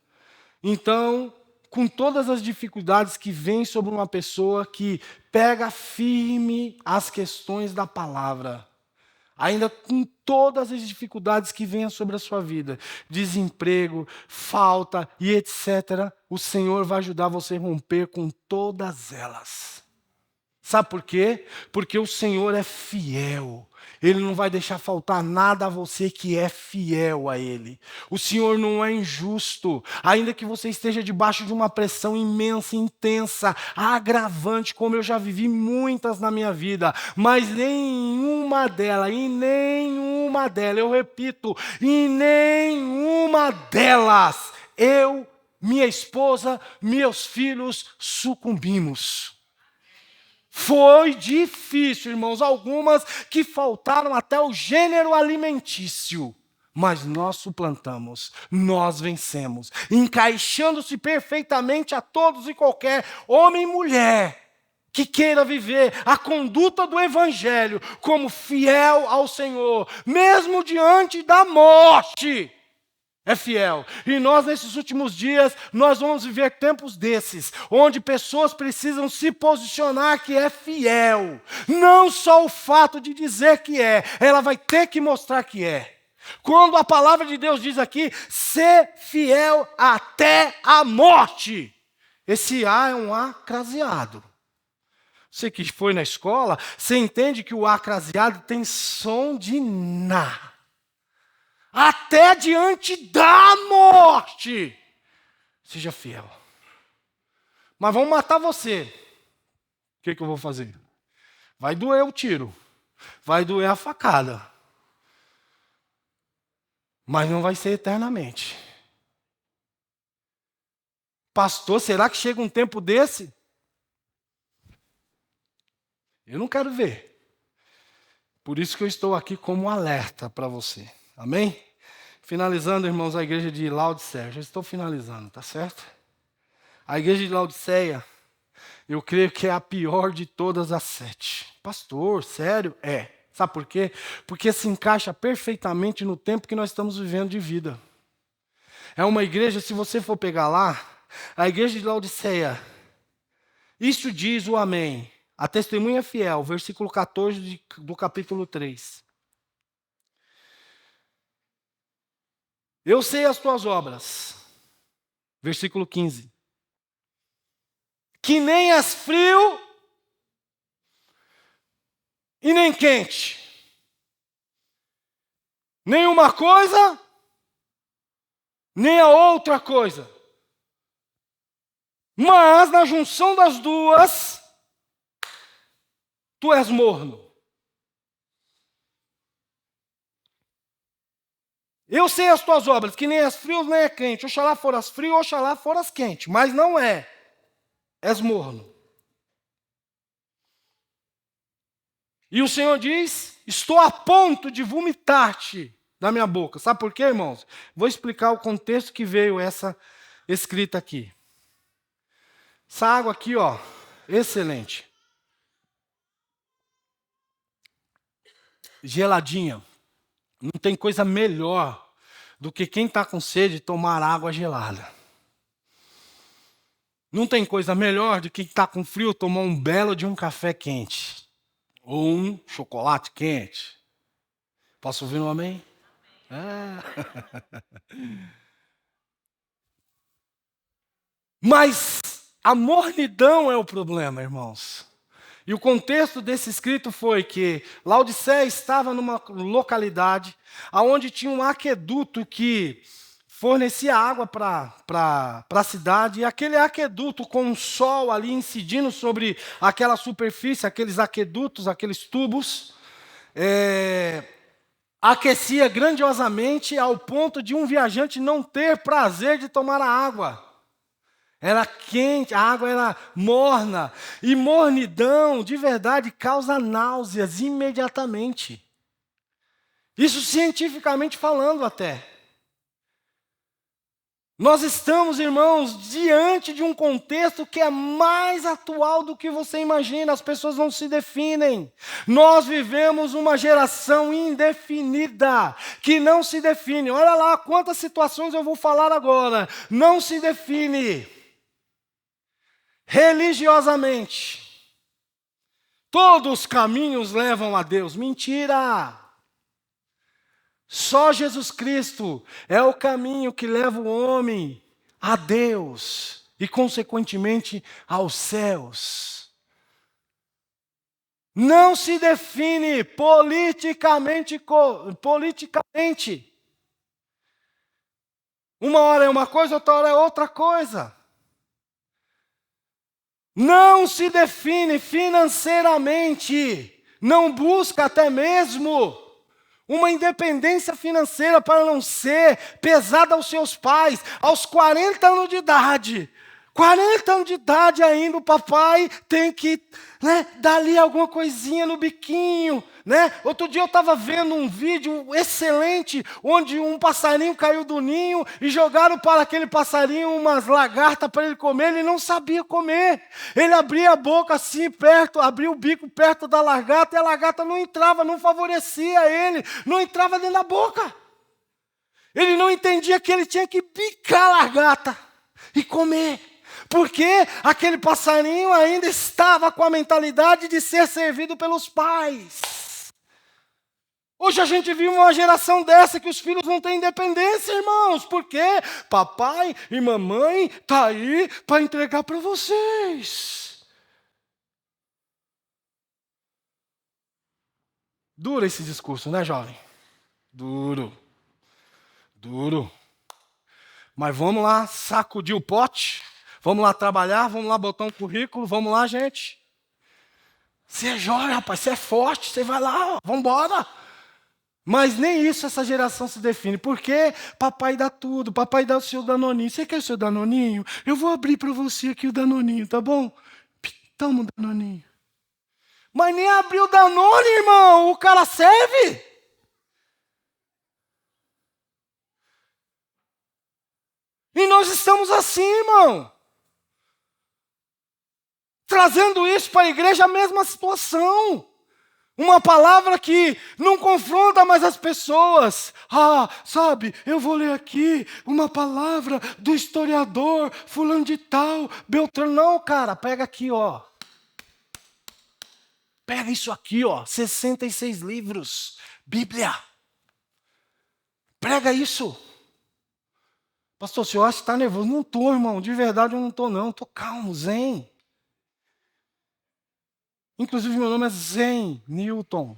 Então, com todas as dificuldades que vêm sobre uma pessoa que pega firme as questões da palavra, ainda com todas as dificuldades que venham sobre a sua vida, desemprego, falta e etc., o Senhor vai ajudar você a romper com todas elas. Sabe por quê? Porque o Senhor é fiel. Ele não vai deixar faltar nada a você que é fiel a Ele. O Senhor não é injusto. Ainda que você esteja debaixo de uma pressão imensa, intensa, agravante, como eu já vivi muitas na minha vida, mas em nenhuma delas, eu repito, em nenhuma delas, eu, minha esposa, meus filhos sucumbimos. Foi difícil, irmãos, algumas que faltaram até o gênero alimentício. Mas nós suplantamos, nós vencemos, encaixando-se perfeitamente a todos e qualquer homem e mulher que queira viver a conduta do Evangelho como fiel ao Senhor, mesmo diante da morte. É fiel. E nós, nesses últimos dias, nós vamos viver tempos desses, onde pessoas precisam se posicionar que é fiel. Não só o fato de dizer que é, ela vai ter que mostrar que é. Quando a palavra de Deus diz aqui, ser fiel até a morte. Esse A é um A craseado. Você que foi na escola, você entende que o A craseado tem som de na. Até diante da morte. Seja fiel. Mas vão matar você. O que eu vou fazer? Vai doer o tiro. Vai doer a facada. Mas não vai ser eternamente. Pastor, será que chega um tempo desse? Eu não quero ver. Por isso que eu estou aqui como alerta para você. Amém? Finalizando, irmãos, a igreja de Laodiceia. Já estou finalizando, tá certo? A igreja de Laodiceia, eu creio que é a pior de todas as 7. Pastor, sério? É. Sabe por quê? Porque se encaixa perfeitamente no tempo que nós estamos vivendo de vida. É uma igreja, se você for pegar lá, a igreja de Laodiceia, isso diz o Amém. A testemunha fiel, versículo 14 do capítulo 3. Eu sei as tuas obras. Versículo 15. Que nem és frio e nem quente. Nem uma coisa, nem a outra coisa. Mas na junção das duas, tu és morno. Eu sei as tuas obras, que nem és frio, nem é quente. Oxalá foras frio, oxalá foras quente. Mas não é. És morno. E o Senhor diz, estou a ponto de vomitar-te da minha boca. Sabe por quê, irmãos? Vou explicar o contexto que veio essa escrita aqui. Essa água aqui, ó, excelente. Geladinha. Não tem coisa melhor do que quem está com sede tomar água gelada. Não tem coisa melhor do que quem está com frio tomar um belo de um café quente. Ou um chocolate quente. Posso ouvir um amém? É. Mas a mornidão é o problema, irmãos. E o contexto desse escrito foi que Laodiceia estava numa localidade onde tinha um aqueduto que fornecia água para a cidade, e aquele aqueduto com o sol ali incidindo sobre aquela superfície, aqueles aquedutos, aqueles tubos, aquecia grandiosamente ao ponto de um viajante não ter prazer de tomar a água. Era quente, a água era morna. E mornidão, de verdade, causa náuseas imediatamente. Isso cientificamente falando até. Nós estamos, irmãos, diante de um contexto que é mais atual do que você imagina. As pessoas não se definem. Nós vivemos uma geração indefinida, que não se define. Olha lá quantas situações eu vou falar agora. Não se define. Religiosamente, todos os caminhos levam a Deus. Mentira! Só Jesus Cristo é o caminho que leva o homem a Deus e, consequentemente, aos céus. Não se define politicamente. Uma hora é uma coisa, outra hora é outra coisa. Não se define financeiramente. Não busca até mesmo uma independência financeira para não ser pesada aos seus pais, aos 40 anos de idade. 40 anos de idade ainda, o papai tem que, dar ali alguma coisinha no biquinho. Outro dia eu estava vendo um vídeo excelente, onde um passarinho caiu do ninho e jogaram para aquele passarinho umas lagartas para ele comer, ele não sabia comer. Ele abria a boca assim, abria o bico perto da lagarta, e a lagarta não entrava, não favorecia ele, não entrava dentro da boca. Ele não entendia que ele tinha que picar a lagarta e comer. Porque aquele passarinho ainda estava com a mentalidade de ser servido pelos pais. Hoje a gente vive uma geração dessa que os filhos não têm independência, irmãos. Porque papai e mamãe tá aí para entregar para vocês. Duro esse discurso, né, jovem? Duro. Mas vamos lá sacudir o pote. Vamos lá trabalhar, vamos lá botar um currículo, vamos lá, gente. Você é jovem, rapaz, você é forte, você vai lá, vamos embora. Mas nem isso essa geração se define. Porque papai dá tudo, papai dá o seu danoninho. Você quer o seu danoninho? Eu vou abrir para você aqui o danoninho, tá bom? Toma o danoninho. Mas nem abriu o danone, irmão, o cara serve. E nós estamos assim, irmão. Trazendo isso para a igreja, a mesma situação. Uma palavra que não confronta mais as pessoas. Sabe, eu vou ler aqui uma palavra do historiador fulano de tal, Beltrano. Não, cara, pega aqui, ó. Pega isso aqui, ó. 66 livros. Bíblia. Prega isso. Pastor, o senhor acha que está nervoso? Não estou, irmão. De verdade eu não estou, não. Estou calmo, zen. Inclusive, meu nome é Zen Newton.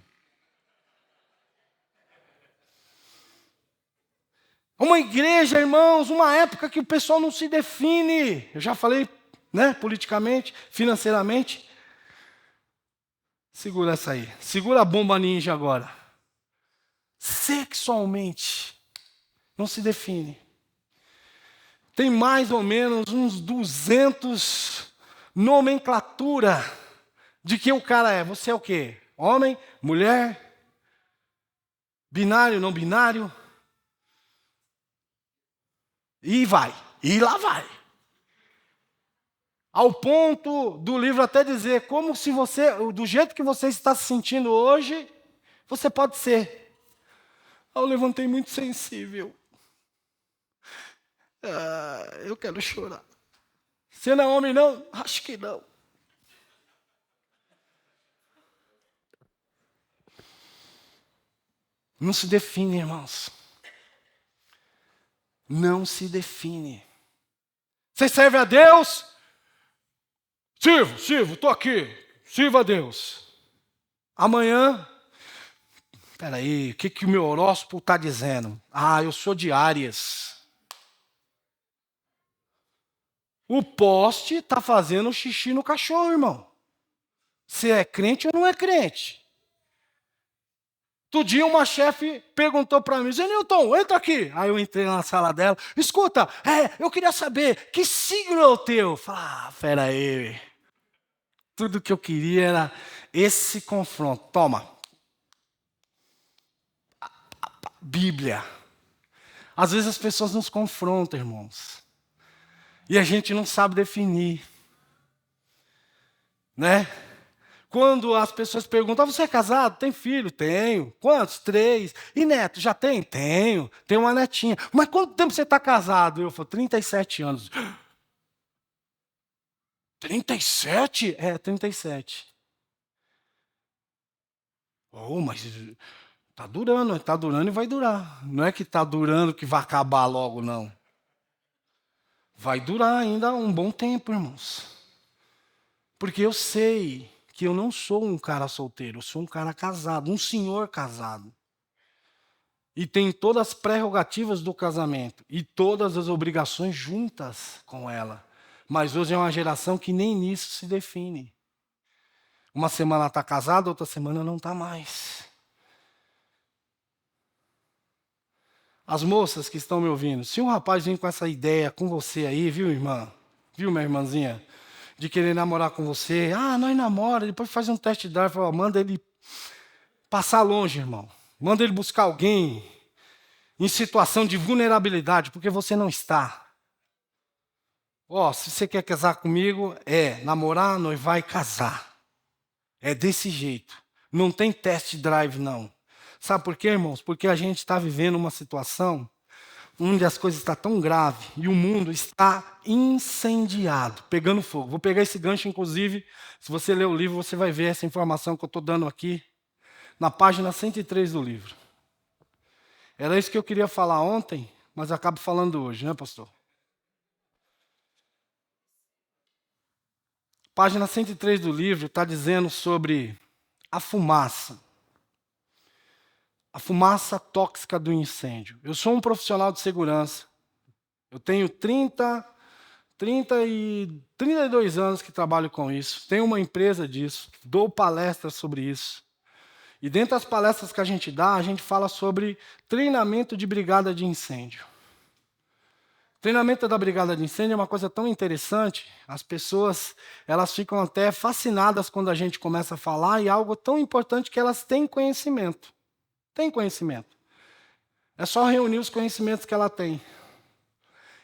Uma igreja, irmãos, uma época que o pessoal não se define. Eu já falei, politicamente, financeiramente. Segura essa aí. Segura a bomba ninja agora. Sexualmente, não se define. Tem mais ou menos uns 200 nomenclatura de que o cara é. Você é o quê? Homem, mulher, binário, não binário. E vai. E lá vai. Ao ponto do livro até dizer como se você, do jeito que você está se sentindo hoje, você pode ser. Eu levantei muito sensível. Eu quero chorar. Você não é homem, não? Acho que não. Não se define, irmãos. Não se define. Você serve a Deus? Sirvo, estou aqui. Sirva a Deus. Amanhã, peraí, o que o meu horóscopo está dizendo? Eu sou de Áries. O poste está fazendo xixi no cachorro, irmão. Você é crente ou não é crente? Outro dia uma chefe perguntou para mim, Zé Newton, entra aqui. Aí eu entrei na sala dela, escuta, eu queria saber, que signo é o teu? Falei, pera aí. Tudo que eu queria era esse confronto. Toma. Bíblia. Às vezes as pessoas nos confrontam, irmãos. E a gente não sabe definir. Quando as pessoas perguntam, você é casado? Tem filho? Tenho. Quantos? 3. E neto? Já tem? Tenho. Tenho uma netinha. Mas quanto tempo você está casado? Eu falo, 37 anos. 37? 37. Mas está durando e vai durar. Não é que está durando que vai acabar logo, não. Vai durar ainda um bom tempo, irmãos. Porque eu sei que eu não sou um cara solteiro, eu sou um cara casado, um senhor casado. E tem todas as prerrogativas do casamento e todas as obrigações juntas com ela. Mas hoje é uma geração que nem nisso se define. Uma semana está casada, outra semana não está mais. As moças que estão me ouvindo, se um rapaz vem com essa ideia com você aí, viu, irmã? Viu, minha irmãzinha? De querer namorar com você. Nós namora, depois faz um test drive, manda ele passar longe, irmão. Manda ele buscar alguém em situação de vulnerabilidade, porque você não está. Se você quer casar comigo, namorar, noivar e casar. É desse jeito. Não tem test drive, não. Sabe por quê, irmãos? Porque a gente está vivendo uma situação onde as coisas estão tão graves e o mundo está incendiado, pegando fogo. Vou pegar esse gancho, inclusive, se você ler o livro, você vai ver essa informação que eu estou dando aqui, na página 103 do livro. Era isso que eu queria falar ontem, mas acabo falando hoje, né, pastor? Página 103 do livro está dizendo sobre a fumaça. A fumaça tóxica do incêndio. Eu sou um profissional de segurança. Eu tenho 32 anos que trabalho com isso. Tenho uma empresa disso. Dou palestras sobre isso. E dentro das palestras que a gente dá, a gente fala sobre treinamento de brigada de incêndio. Treinamento da brigada de incêndio é uma coisa tão interessante. As pessoas, elas ficam até fascinadas quando a gente começa a falar, e é algo tão importante que elas têm conhecimento. Tem conhecimento. É só reunir os conhecimentos que ela tem.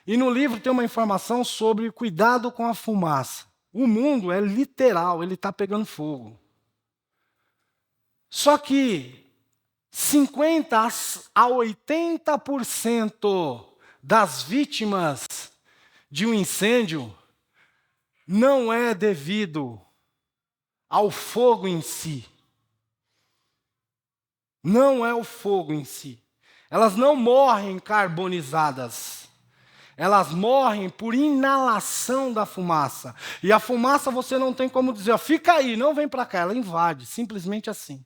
E no livro tem uma informação sobre cuidado com a fumaça. O mundo é literal, ele está pegando fogo. Só que 50% a 80% das vítimas de um incêndio não é devido ao fogo em si. Não é o fogo em si. Elas não morrem carbonizadas. Elas morrem por inalação da fumaça. E a fumaça você não tem como dizer, fica aí, não vem para cá. Ela invade, simplesmente assim.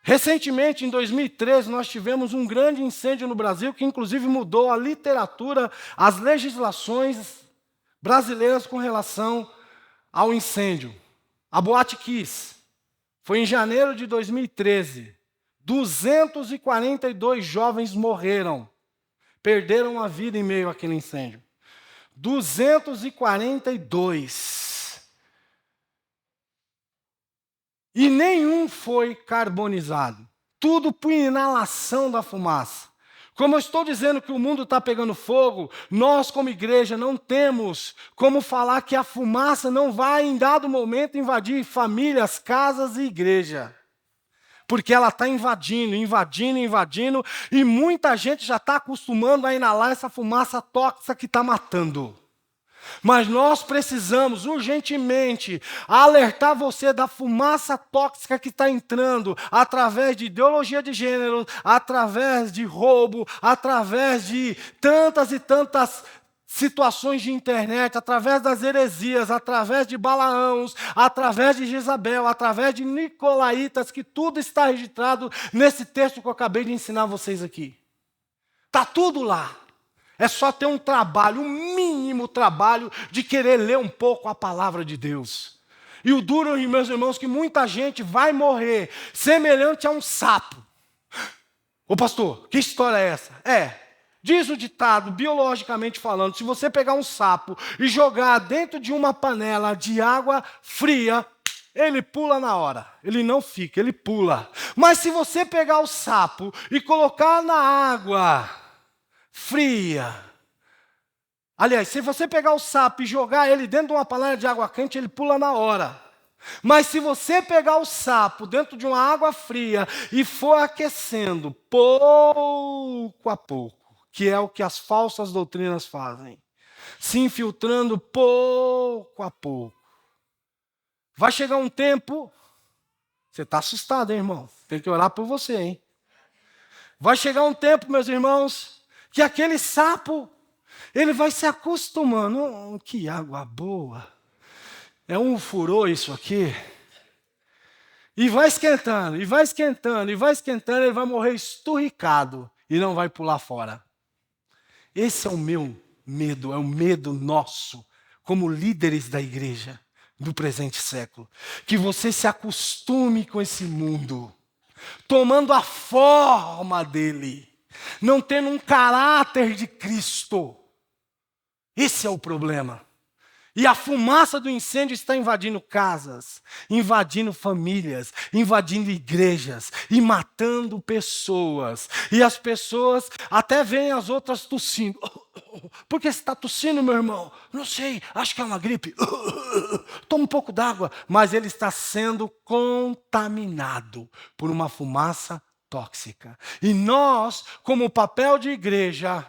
Recentemente, em 2013, nós tivemos um grande incêndio no Brasil, que inclusive mudou a literatura, as legislações brasileiras com relação ao incêndio. A Boate Kiss. Foi em janeiro de 2013. 242 jovens morreram. Perderam a vida em meio àquele incêndio. 242. E nenhum foi carbonizado. Tudo por inalação da fumaça. Como eu estou dizendo que o mundo está pegando fogo, nós como igreja não temos como falar que a fumaça não vai em dado momento invadir famílias, casas e igreja. Porque ela está invadindo, e muita gente já está acostumando a inalar essa fumaça tóxica que está matando. Mas nós precisamos urgentemente alertar você da fumaça tóxica que está entrando através de ideologia de gênero, através de roubo, através de tantas e tantas situações de internet, através das heresias, através de Balaãos, através de Jezabel, através de Nicolaitas, que tudo está registrado nesse texto que eu acabei de ensinar vocês aqui. Está tudo lá. É só ter um trabalho, um mínimo trabalho de querer ler um pouco a palavra de Deus. E o duro, meus irmãos, que muita gente vai morrer semelhante a um sapo. Ô pastor, que história é essa? Diz o ditado, biologicamente falando, se você pegar um sapo e jogar dentro de uma panela de água fria, ele pula na hora. Ele não fica, ele pula. Mas se você pegar o sapo e colocar na água fria, aliás, se você pegar o sapo e jogar ele dentro de uma panela de água quente, ele pula na hora. Mas se você pegar o sapo dentro de uma água fria e for aquecendo pouco a pouco, que é o que as falsas doutrinas fazem, se infiltrando pouco a pouco, vai chegar um tempo, você está assustado, hein, irmão? Tem que orar por você, hein? Vai chegar um tempo, meus irmãos, que aquele sapo, ele vai se acostumando. Que água boa. É um furor isso aqui. E vai esquentando, e vai esquentando, e vai esquentando, ele vai morrer esturricado e não vai pular fora. Esse é o meu medo, é o medo nosso, como líderes da igreja do presente século. Que você se acostume com esse mundo, tomando a forma dele, não tendo um caráter de Cristo. Esse é o problema. E a fumaça do incêndio está invadindo casas, invadindo famílias, invadindo igrejas e matando pessoas. E as pessoas até veem as outras tossindo. Por que você está tossindo, meu irmão? Não sei, acho que é uma gripe. Toma um pouco d'água. Mas ele está sendo contaminado por uma fumaça tóxica. E nós, como papel de igreja,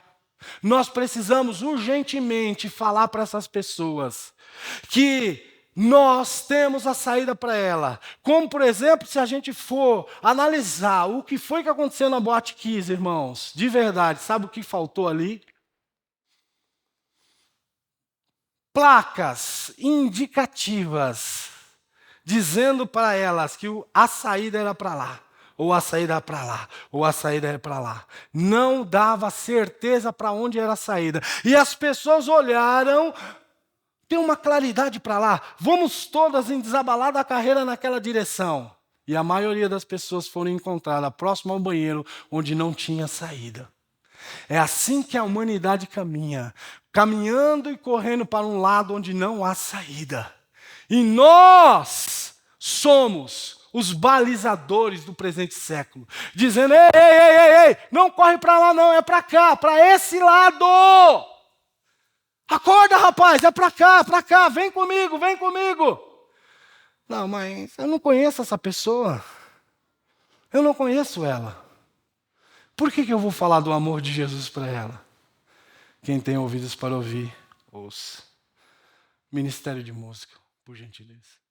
nós precisamos urgentemente falar para essas pessoas que nós temos a saída para ela. Como, por exemplo, se a gente for analisar o que foi que aconteceu na Boate Kiss, irmãos, de verdade, sabe o que faltou ali? Placas indicativas, dizendo para elas que a saída era para lá. Ou a saída é para lá, ou a saída é para lá. Não dava certeza para onde era a saída. E as pessoas olharam, tem uma claridade para lá, vamos todas em desabalar da carreira naquela direção. E a maioria das pessoas foram encontradas próximo ao banheiro, onde não tinha saída. É assim que a humanidade caminha, caminhando e correndo para um lado onde não há saída. E nós somos os balizadores do presente século, dizendo, ei, não corre para lá não, é para cá, para esse lado. Acorda, rapaz, é para cá, vem comigo. Não, mas eu não conheço essa pessoa, eu não conheço ela. Por que eu vou falar do amor de Jesus para ela? Quem tem ouvidos para ouvir, ouça. Ministério de Música, por gentileza.